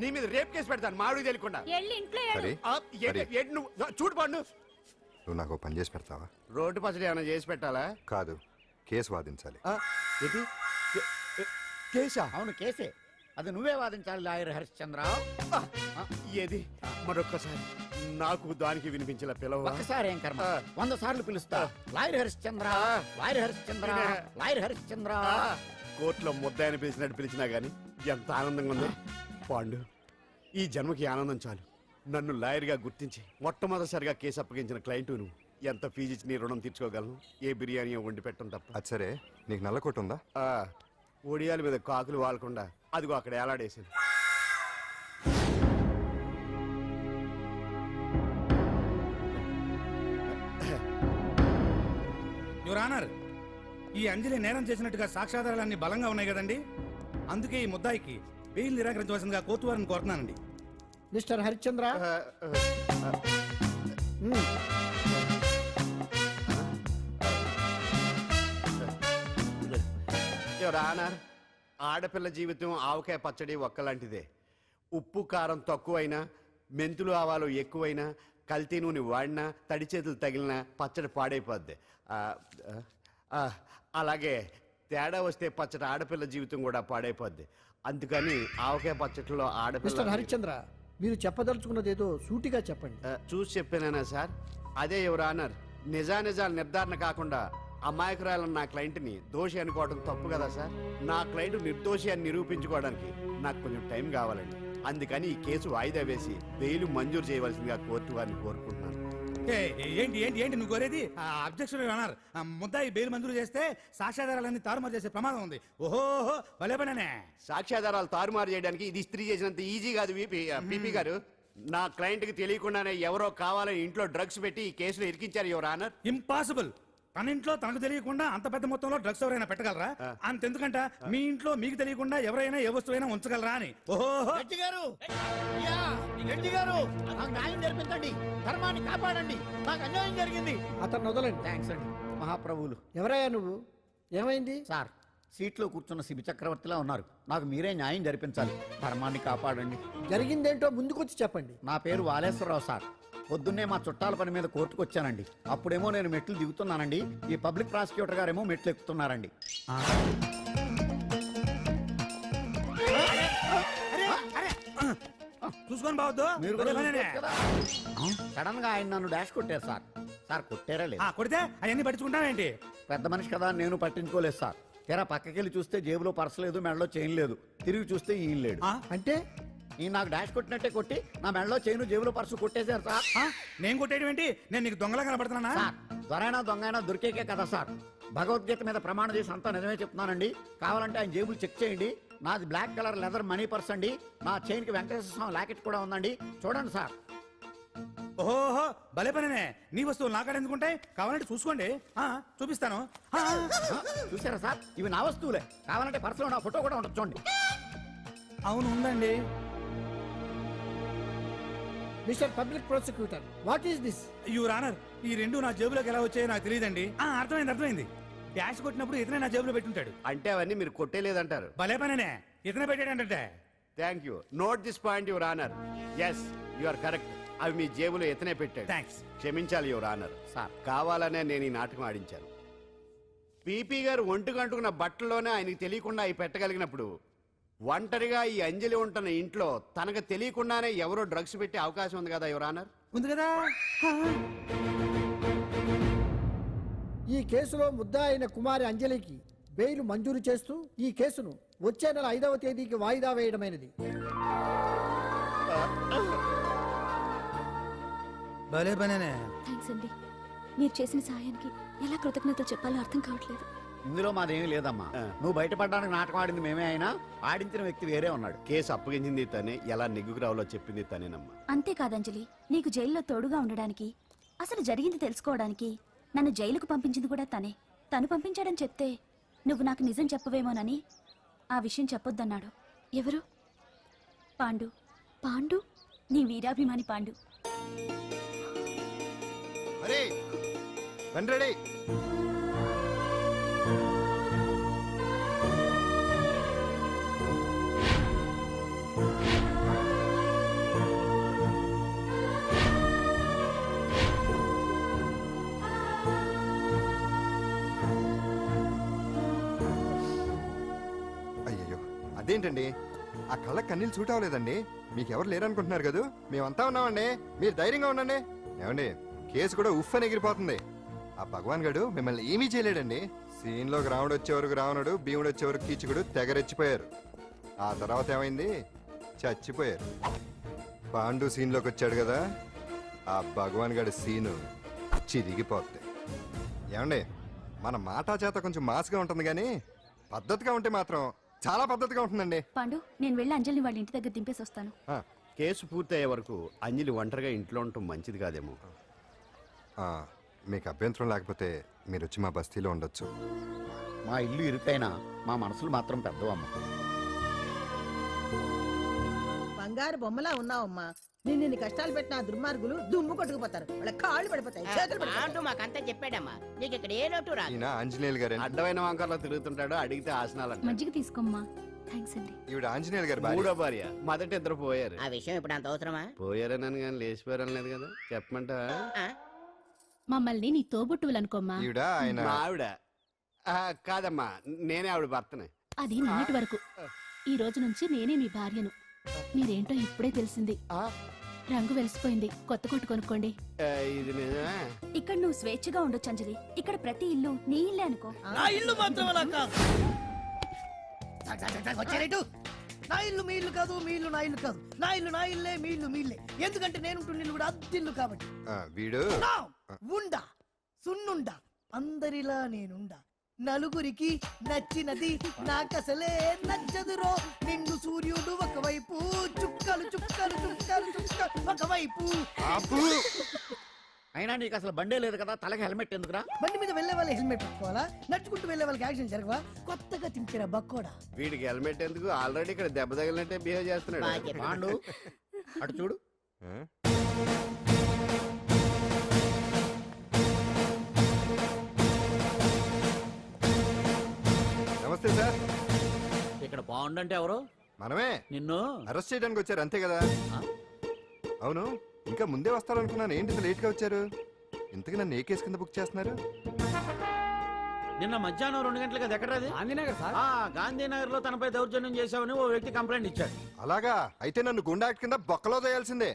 నీ మీద రేప్ కేసు పెడతాను మాడు తెలియకుండా. హరి, హరి, నువ్వు చూడు పండు, నువ్వు నాకు పని చేసి పెడతావా? రోడ్డు పచ్చడి ఏమైనా చేసి పెట్టాలా? కాదు, కేసు వాదించాలి. ఏంటి కేసా? అవును కేసే, అది నువ్వే వాదించాలి లాయర్ హరిశ్చంద్ర. ఏది మరొక్కసారి నాకు దానికి వినిపించిన పిలవ. ఒక్కసారి ఏం కర్మ, 100 సార్లు పిలుస్తా. Lawyer Harishchandra, lawyer Harishchandra, lawyer Harishchandra. కోర్టులో ముద్దాయని పిలిచినట్టు పిలిచినా గానీ ఎంత ఆనందంగా ఉంది పాండు. ఈ జన్మకి ఆనందం చాలు. నన్ను లాయర్గా గుర్తించి మొట్టమొదటిసారిగా కేసు అప్పగించిన క్లయింట్ నువ్వు. ఎంత ఫీజు ఇచ్చి నీ రుణం తీర్చుకోగలను? ఏ బిర్యానీ వండి పెట్టడం తప్ప. అది సరే, నీకు నల్ల కొట్టు ఉందా? ఒడియాల మీద కాకులు వాలకుండా అదిగో అక్కడ ఏలాడేసింది. యువర్ ఆనర్, ఈ అంజలి నేరం చేసినట్టుగా సాక్ష్యాధారాలన్నీ బలంగా ఉన్నాయి కదండి. అందుకే ఈ ముద్దాయికి బెయిల్ నిరాకరించవలసిందిగా కోర్టు వారిని కోరుతున్నానండి. మిస్టర్ హరిశ్చంద్ర, యువర్ ఆనర్, ఆడపిల్ల జీవితం ఆవకాయ పచ్చడి ఒక్కలాంటిదే. ఉప్పు కారం తక్కువైనా, మెంతులు ఆవాలు ఎక్కువైనా, కల్తీ నూనె వాడినా, తడి చేతులు తగిలినా పచ్చడి పాడైపోద్ది. అలాగే తేడా వస్తే పచ్చడి ఆడపిల్ల జీవితం కూడా పాడైపోద్ది. అందుకని ఆవకాయ పచ్చడిలో ఆడపిల్ల. హరిశ్చంద్ర, మీరు చెప్పదలుచుకున్నది ఏదో సూటిగా చెప్పండి. చూసి చెప్పానా సార్? అదే యువర్ ఆనర్, నిజానిజాలు నిర్ధారణ కాకుండా అమాయకురాలన్న నా క్లయింట్ని దోషి అనుకోవడం తప్పు కదా సార్? నా క్లయింట్ నిర్దోషి అని నిరూపించుకోవడానికి నాకు కొంచెం టైం కావాలండి. అందుకని ఈ కేసు వాయిదా వేసి బెయిల్ మంజూరు చేయవలసిందిగా కోర్టు వారిని కోరుకుంటున్నాను. ఏంటి ఏంటి ఏంటి నువ్వు కోరేది? అబ్జెక్షన్ యువర్ ఆనర్, ముద్దాయి బెయిల్ మంజూరు చేస్తే సాక్ష్యాధారాలన్నీ తారుమారు చేసే ప్రమాదం ఉంది. ఓహో భలే పనే. సాక్ష్యాధారాలు తారుమారు చేయడానికి ఇది ఇస్త్రీ చేసినంత ఈజీ కాదు పీపీ గారు. నా క్లయింట్ కి తెలియకుండానే ఎవరో కావాలని ఇంట్లో డ్రగ్స్ పెట్టి ఈ కేసులో ఇరికించారు యువర్ ఆనర్. ఇంపాసిబుల్. తన ఇంట్లో తనకు తెలియకుండా అంత పెద్ద మొత్తంలో డ్రగ్స్ ఎవరైనా పెట్టగలరా? అంతెందుకంట మీ ఇంట్లో మీకు తెలియకుండా ఎవరైనా ఏ వస్తువైనా ఉంచగలరా అని. ఓహో జడ్జి గారు, జడ్జి గారు, నాకు న్యాయం జరిపించండి, ధర్మాన్ని కాపాడండి, నాకు అన్యాయం జరిగింది. అతను వదలండి. థ్యాంక్స్ అండి మహాప్రభువులు. ఎవరయ్యా నువ్వు? ఏమైంది? సార్, సీట్లో కూర్చున్న శిబి చక్రవర్తిలా ఉన్నారు. నాకు మీరే న్యాయం జరిపించాలి, ధర్మాన్ని కాపాడండి. జరిగిందేంటో ముందుకొచ్చి చెప్పండి. నా పేరు వాలేశ్వరరావు సార్. పొద్దున్నే మా చుట్టాల పని మీద కోర్టుకు వచ్చానండి. అప్పుడేమో నేను మెట్లు దిగుతున్నానండి, ఈ పబ్లిక్ ప్రాసిక్యూటర్ గారేమో మెట్లు ఎక్కుతున్నారండి. చూసుకొని బావద్దు. సడన్ గా ఆయన నన్ను డాష్ కొట్టారు సార్. సార్ కొట్టారా లేదు? కొడితే అవన్నీ పట్టించుకుంటావేంటి? పెద్ద మనిషి కదా నేను పట్టించుకోలేదు సార్. తెరా పక్కకెళ్ళి చూస్తే జేబులో పర్స్ లేదు, మెడలో చైన్ లేదు. తిరిగి చూస్తే ఈయన లేడు. అంటే ఈ నాకు డాష్ కొట్టినట్టే కొట్టి నా మెడలో చైను జేబులో పర్సు కొట్టేశారు సార్. నేను కొట్టేయడం ఏంటి? నేను నీకు దొంగలా కనబడుతున్నా? సార్ దొరైనా దొంగైనా దొరికేకే కదా సార్. భగవద్గీత మీద ప్రమాణం చేసి అంతా నిజమే చెప్తున్నానండి. కావాలంటే ఆయన జేబులు చెక్ చేయండి. నాది black colour leather money purse అండి. నా చైన్కి వెంకటేశ్వర స్వామి లాకెట్ కూడా ఉందండి. చూడండి సార్. ఓహో భలే పనినే. నీ వస్తువులు నాకాడ ఎందుకుంటాయి? కావాలంటే చూసుకోండి. చూపిస్తాను. చూసారా సార్, ఇవి నా వస్తువులే. కావాలంటే పర్సులో నా ఫోటో కూడా ఉండొచ్చు చూడండి. అవును ఉందండి. Mister public prosecutor, what is this? Your honour, ఈ రెండు నా జేబులోకి ఎలా వచ్చాయో నాకు తెలియదండి. అర్థమైంది. డాష్ కొట్టినప్పుడు ఇతనే నా జేబులో పెట్టుంటాడు. అంటే అవన్నీ మీరు కొట్టేలేదంటారు. భలే పనినే, ఇతనే పెట్టాడంటే. Thank you. Note this point your honour. Yes you are correct. అవి మీ జేబులో ఎత్తనే పెట్టాడు. థ్యాంక్స్. క్షమించాలి యువర్ ఆనర్. సార్ కావాలనే నేను ఈ నాటకం ఆడించాను. పీపీ గారు ఒంటికి అంటుకున్న బట్టల్లోనే ఆయనకి తెలియకుండా అవి పెట్టగలిగినప్పుడు ఒంటరిగా ఈ అంజలి ఉంటున్న ఇంట్లో తనకు తెలియకుండానే ఎవరో డ్రగ్స్ పెట్టే అవకాశం ఉంది కదా యువర్ ఆనర్. ఉంది కదా. ఈ కేసులో ముద్దా అయిన కుమారి అంజలికి బెయిల్ మంజూరు చేస్తూ ఈ కేసును వచ్చే నెల 5వ తేదీకి వాయిదా వేయడమైనది. భలే పనినే. థ్యాంక్స్ అండి. మీరు చేసిన సహాయానికి ఎలా కృతజ్ఞతలు చెప్పాలో అర్థం కావట్లేదు. ఇందులో మాదేమీ లేదమ్మా. నువ్వు బయటపడడానికి నాటకం ఆడింది మేమే అయినా ఆడించిన వ్యక్తి వేరే ఉన్నాడు. కేసు అప్పగించింది తనే, ఎలా నెగ్గుకు రావాలో చెప్పింది తనేనమ్మా. అంతేకాదంజలి, నీకు జైల్లో తోడుగా ఉండడానికి, అసలు జరిగింది తెలుసుకోవడానికి నన్ను జైలుకు పంపించింది కూడా తనే. తను పంపించాడని చెప్తే నువ్వు నాకు నిజం చెప్పవేమోనని ఆ విషయం చెప్పొద్దన్నాడు. ఎవరు? పాండు. పాండు, నీ వీరాభిమాని పాండు. అరే బండి రెడీ. అయ్యో అదేంటండి, ఆ కళ్ళ కన్నీళ్ళు సూట్ అవ్వలేదండి. మీకెవరు లేరనుకుంటున్నారు కదా, మేమంతా ఉన్నామండి. మీరు ధైర్యంగా ఉండండి. ఏమండి, కేసు కూడా ఉఫ్ అని ఎగిరిపోతుంది. ఆ భగవాన్ గడు మిమ్మల్ని ఏమీ చేయలేడండి. సీన్లోకి రావణుడు వచ్చే వరకు రావణుడు, భీముడు వచ్చే వరకు కీచుకుడు తెగరెచ్చిపోయారు. ఆ తర్వాత ఏమైంది? చచ్చిపోయారు. పాండు సీన్లోకి వచ్చాడు కదా, ఆ భగవాన్ గడి సీను చిరిగిపోద్ది. ఏమండి, మన మాటా చేత కొంచెం మాస్గా ఉంటుంది కానీ పద్ధతిగా ఉంటే మాత్రం చాలా పద్ధతిగా ఉంటుందండి. పాండు, నేను వెళ్ళి అంజలిని వాళ్ళ ఇంటి దగ్గర దింపేసి వస్తాను. కేసు పూర్తయ్యే వరకు అంజలి ఒంటరిగా ఇంట్లో ఉండటం మంచిది కాదేమో. మీకు అభ్యంతరం లేకపోతే మీరు వచ్చి మా బస్తీలో ఉండొచ్చు. మా ఇల్లు ఇరుకైనా మా మనసులు మాత్రం పెద్దవమ్మ. బంగారు బొమ్మలా ఉన్నావమ్మా. నిన్ను కష్టాలు పెట్టిన ఆ దుర్మార్గులు దుమ్ము కొట్టుకుపోతారు. వాళ్ళ కాళ్ళు పడిపోతాయి, చేతులు పడిపోతాయి. అంటూ మాకంతా చెప్పాడమ్మా. నీకు ఇక్కడ ఏ లోటు రాదు. ఈయన ఆంజనేయులు గారు. అడ్డమైన వంకర్లో తిరుగుతుంటాడు, అడిగితే ఆసనాలంట. మజ్జిగ తీసుకోమ్మా. థ్యాంక్స్ అండి. ఈవిడ ఆంజనేయులు గారు భార్య. మూడో భార్య. మొదట ఇద్దరు పోయారు. ఆ విషయం ఇప్పుడు అంత అవసరమా? పోయారనని కానీ లేచిపోయారని లేదు కదా. చెప్పమంటా? మమ్మల్ని నీ తోబుట్టువులు అనుకోమ్మా. ఈవిడ ఆయన మా ఆవిడ. కాదమ్మా, నేనే ఆవిడ భర్తనే. అది నిన్నటి వరకు. ఈ రోజు నుంచి నేనే మీ భార్యను. మీరేంటో ఇప్పుడే తెలిసింది. రంగు వెలిసిపోయింది, కొత్త కొట్టు కొనుక్కోండి. ఇది నిజమే. ఇక్కడ నువ్వు స్వేచ్ఛగా ఉండొచ్చు అంజలి. ఇక్కడ ప్రతి ఇల్లు నీ ఇల్లే అనుకో. నా ఇల్లు మాత్రం అలా కాదు. వచ్చారేటు? నా ఇల్లు మీ ఇల్లు కాదు, మీ ఇల్లు నా ఇల్లు కాదు. నా ఇల్లు నా ఇల్లే, మీ ఇల్లు మీ ఇల్లే. ఎందుకంటే నేను ఉంటున్న ఇల్లు కూడా అద్దిల్లు కాబట్టి. వీడు ఉండా సున్నుండా అందరిలా నేనుండా. నలుగురికి నచ్చినది నాకసలే నచ్చదురో. నిన్ను సూర్యుడు ఒకవైపు, చుక్కలు చుక్కలు చుక్కలు చుక్కలు ఒకవైపు. అయినా నీకు అసలు బండే లేదు కదా, తలకి హెల్మెట్ ఎందుకురా? బండి మీద వెళ్లే వాళ్ళు హెల్మెట్ పెట్టుకోవాలా? నడుచుకుంటూ వెళ్లే వాళ్ళకి యాక్షన్ జరగవా? కొత్తగా తింటారా బక్కోడా? వీడికి హెల్మెట్ ఎందుకు? ఆల్రెడీ ఇక్కడ దెబ్బ తగిలినట్టే బిహేవ్ చేస్తున్నాడు. పాండు అటు చూడు. నమస్తే సార్. ఇక్కడ పాండు అంటే ఎవరు? మనమే. నిన్ను అరెస్ట్ చేయడానికి వచ్చారు అంతే కదా? అవును, ఇంకా ముందే వస్తారనుకున్నాను. ఏంటి లేట్ గా వచ్చారు? ఇంతకు నన్ను ఏ కేసు కింద బుక్ చేస్తున్నారు? నిన్న మధ్యాహ్నం 2 గంటలకు అది ఎక్కడది? గాంధీనగర్ లో తనపై దౌర్జన్యం చేశామని ఓ వ్యక్తి కంప్లైంట్ ఇచ్చాడు. అలాగా? అయితే నన్ను గుండా యాక్ట్ కింద బొక్కలో చేయాల్సిందే.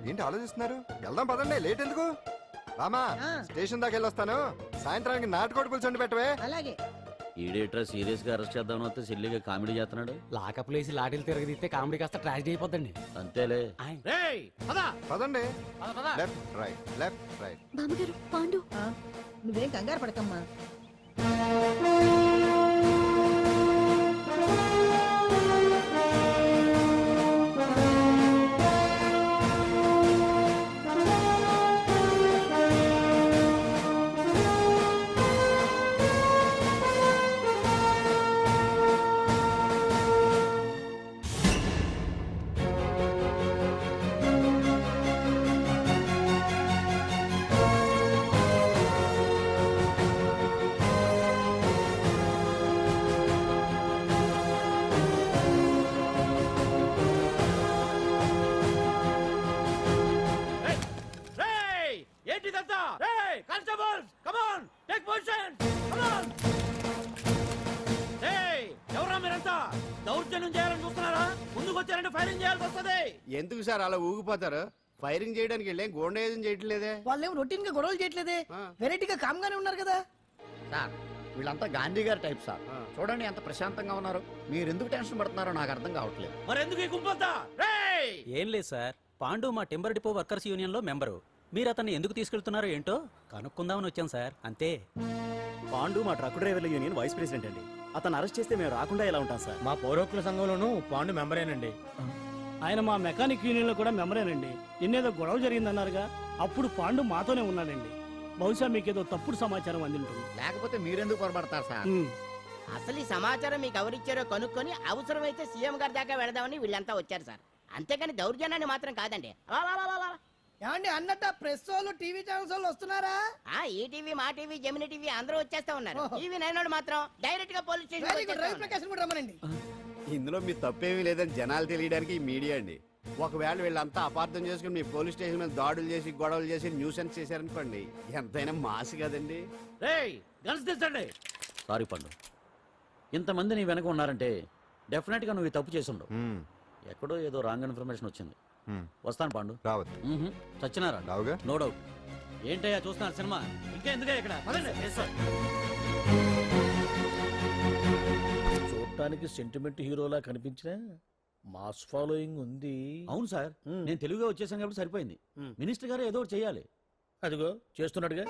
ఏంటి ఆలోచిస్తున్నారు? వెళ్దాం పదండి, లేట్ ఎందుకు? రామా, స్టేషన్ దాకా వెళ్ళొస్తాను. సాయంత్రానికి నాటుకోడి పులుసు వండి పెట్టవే. అలాగే. ఈడేట్రా సీరియస్ గా అరెస్ట్ చేద్దామని వస్తే సిల్లిగా కామెడీ చేస్తున్నాడు. లాకప్ లేసి లాటిల్ తిరగదీస్తే కామెడీ కాస్త ట్రాజడీ అయిపోద్దండి. అంతేలే. రేయ్ పద పదండి. పద పద లెఫ్ట్ రైట్ లెఫ్ట్ రైట్. బామ్మగారు పాండు నువ్వేం కంగారు పడకమ్మా. రేయ్ ఏంటిదంతా రేయ్ constables come on take position come on రేయ్ ఎవరా మీరంతా దౌర్జన్యం చేయాలని చూస్తున్నారా? ముందుకు వచ్చారంటే ఫైరింగ్ చేయాల్సి వస్తది. ఎందుకు సార్ అలా ఊగిపోతారు? ఫైరింగ్ చేయడానికి వెళ్ళేం గోండేజం చేయట్లేదే. వాళ్ళేం రొటీన్ గా గొడవలు చేయట్లేదే, ఆ. వెరైటీగా కామ్ గానే ఉన్నారు కదా. సార్ వీళ్ళంతా గాంధీ గారి టైప్ సార్. చూడండి ఎంత ప్రశాంతంగా ఉన్నారు. మీరు ఎందుకు టెన్షన్ పడుతున్నారో నాకు అర్థం కావట్లేదు. మరెందుకు ఈ గుంపంతా? రేయ్ ఏం లేదు సార్, పాండు మా టింబర్ డిపో వర్కర్స్ యూనియన్ లో మెంబరు. మీరు అతన్ని ఎందుకు తీసుకెళ్తున్నారో ఏంటో కనుక్కుందామని వచ్చాం సార్, అంతే. పాండు మా ట్రక్ డ్రైవర్ల యూనియన్ వైస్ ప్రెసిడెంట్ అండి. అతను అరెస్ట్ చేస్తే మేము రాకుండా ఎలా ఉంటాం సార్? మా పౌరోక్ల సంఘంలోనూ పాండు మెంబరేనండి. ఆయన మా మెకానిక్ యూనియన్ లో కూడా మెంబరేనండి. నిన్నేదో గొడవ జరిగిందన్నారుగా, అప్పుడు పాండు మాతోనే ఉన్నాడండి. బహుశా మీకేదో తప్పుడు సమాచారం అందింటుంది. లేకపోతే మీరెందుకు పొరపడతారు సార్? అసలు ఈ సమాచారం మీకు ఎవరిచ్చారో కనుక్కొని అవసరమైతే సీఎం గారి దాకా వెళదామని వీళ్ళంతా వచ్చారు సార్. అంతేకాని దౌర్జన్యాన్ని మాత్రం కాదండి. ఏమండి అన్నట్ట ప్రెస్ వాళ్ళు టీవీ ఛానల్స్ వాళ్ళు వస్తున్నారా? ఈ టీవీ మా టీవీ జమిని టీవీ అందరూ వచ్చేస్తా ఉన్నారు. టీవీ నైన్ మాత్రం డైరెక్ట్ గా police very good, Ravi station. Prakasam కూడా రమ్మనండి. ఇందులో మీ తప్పేమీ లేదని జనాలు తెలియడానికి ఈ మీడియా అండి. ఒకవేళ వీళ్ళంతా అపార్థం చేసుకుని మీ పోలీస్ స్టేషన్ మీద దాడులు చేసి గొడవలు చేసి న్యూసెన్స్ చేశారనుకోండి, ఎంతైనా మాసి కదండి. రేయ్ గన్స్ తెచ్చండి. సారీ పండు, ఇంతమంది నీ వెనక ఉన్నారంటే డెఫినెట్ గా నువ్వు ఈ తప్పు చేసి ఉండవు. ఎక్కడో ఏదో రాంగ్ ఇన్ఫర్మేషన్ వచ్చింది. వస్తాను పాండు. రావద్దు. చచ్చినారా? రావుగా. No doubt. ఏంటయ్యా చూస్తున్నారు సినిమా? ఇంకా ఎందుకే ఇక్కడ పదండి. చూడటానికి సెంటిమెంట్ హీరోలా కనిపించిన మాస్ ఫాలోయింగ్ ఉంది. అవును సార్, నేను తెలుగుగా వచ్చేసాను కాబట్టి సరిపోయింది. మినిస్టర్ గారు ఏదో ఒకటి చేయాలి. అదిగో చేస్తున్నాడుగా.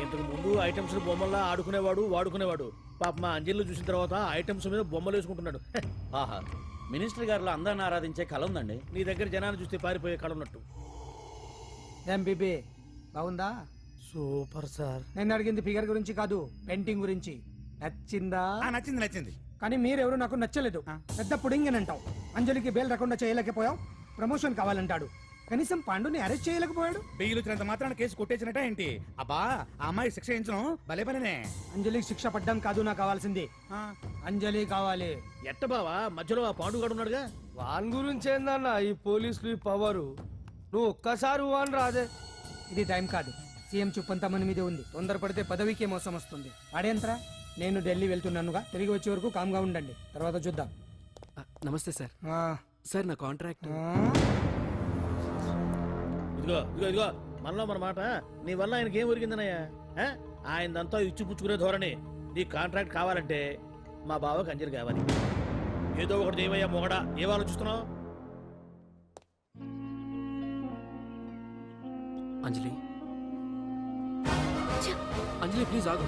ఇంతకు ముందు ఐటమ్స్ బొమ్మల్లా ఆడుకునేవాడు వాడుకునేవాడు. పాప మా అంజలిలో చూసిన తర్వాత ఐటమ్స్ మీద బొమ్మలు వేసుకుంటున్నాడు. ఆహా, మినిస్టర్ గారిలో అందరిని ఆరాధించే కళ ఉందండి. నీ దగ్గర జనాన్ని చూస్తే పారిపోయే కళ ఉన్నట్టు. ఎంబీబీ బాగుందా? Super sir. నేను అడిగింది ఫిగర్ గురించి కాదు, పెయింటింగ్ గురించి. నచ్చిందా? నచ్చింది నచ్చింది. కానీ మీరెవరు నాకు నచ్చలేదు. పెద్ద పుడింగిని అంటావు, అంజలికి బెయిల్ రాకుండా చేయలేకపోయావు, ప్రమోషన్ కావాలంటాడు. కనీసం పాండుని అరెస్ట్ చేయలేకపోయాడు. బెయిల్ వచ్చినంత మాత్రాన కేసు కొట్టేసినట్ట ఏంటి? అబ్బా ఆ అమ్మాయి శిక్ష వేయించడం భలే పనినే. అంజలికి శిక్ష పడ్డం కాదు నాకు కావాల్సింది, అంజలి కావాలి. ఎట్ట బావా మధ్యలో ఆ పాండుగాడు ఉన్నాడుగా. వాన్ గురించి ఏందన్నా ఈ పోలీసులు ఈ పవరు? నువ్వు ఒక్కసారి వాన్ రాదే. ఇది టైం కాదు, సీఎం చూపంతా మన మీదే ఉంది. తొందరపడితే పదవికే మోసం వస్తుంది. ఆడేంతరా, నేను ఢిల్లీ వెళ్తున్నానుగా, తిరిగి వచ్చే వరకు కామ్గా ఉండండి, తర్వాత చూద్దాం. నమస్తే సార్. సార్ నా కాంట్రాక్ట్. ఇదిగో ఇదిగో ఇదిగో మనలో మన మాట. నీ వల్ల ఆయనకి ఏం ఒరిగిందనయ్యా? ఆయనదంతా ఇచ్చి పుచ్చుకునే ధోరణి. నీ కాంట్రాక్ట్ కావాలంటే మా బావకి అంజలి కావాలి. ఏదో ఒకటి ఏమయ్యా మొగడా, ఏం ఆలోచిస్తున్నావు? అంజలి, అంజలి ప్లీజ్ ఆగు.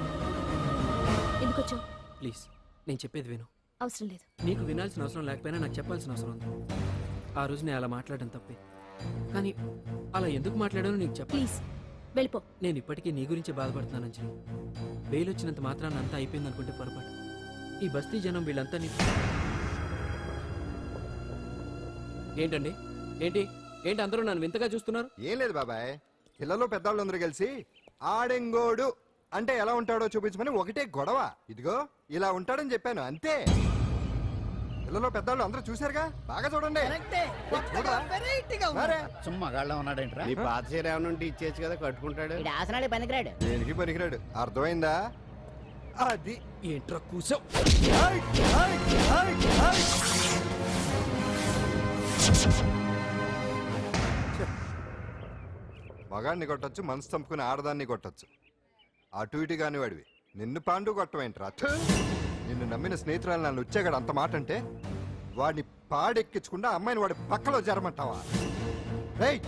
ఎందుకు వచ్చావు? ప్లీజ్ నేను చెప్పేది విను. అవసరం లేదు. నీకు వినాల్సిన అవసరం లేకపోయినా నాకు చెప్పాల్సిన అవసరం ఉంది. ఆ రోజు నేను అలా మాట్లాడడం తప్పే, కానీ అలా ఎందుకు మాట్లాడానో నీకు చెప్ప. ప్లీజ్ వెళ్ళిపో. నేను ఇప్పటికీ నీ గురించి బాధపడుతున్నాను అంజలి. బెయిల్ వచ్చినంత మాత్రాన అంతా అయిపోయింది అనుకుంటే పొరపాటు. ఈ బస్తీ జనం వీళ్ళంతా ఏంటండి? ఏంటి ఏంటి అందరూ నన్ను వింతగా చూస్తున్నారు? ఏం లేదు బాబాయ్, పిల్లలు పెద్దవాళ్ళు అందరూ కలిసి ఆడెంగోడు అంటే ఎలా ఉంటాడో చూపించమని ఒకటే గొడవ. ఇదిగో ఇలా ఉంటాడని చెప్పాను అంతే. పిల్లలు పెద్దవాళ్ళు అందరూ చూశారుగా, బాగా చూడండి. సుమ్మగాళ్ళ ఉన్నాడేంట్రా? నీ పాత చీర ఏమైనా ఉంటే ఇచ్చేచ్చు కదా, కట్టుకుంటాడు. ఆసనాలే పనికిరాడు. దేనికి పనికిరాడు, అర్థమైందా? అది ఏంట్రా కూసావ్? ఏయ్! మగాడిని కొట్టచ్చు, మనసు చంపుకుని ఆడదాన్ని కొట్టచ్చు. అటు ఇటు కాని వాడివి నిన్ను పాండు కొట్టమేంట్రా? థు! నిన్ను నమ్మిన స్నేహితురాలు నన్ను వచ్చాగాడు అంత మాట అంటే వాడిని పాడెక్కించకుండా అమ్మాయిని వాడి పక్కలో జరమంటావా? రేయ్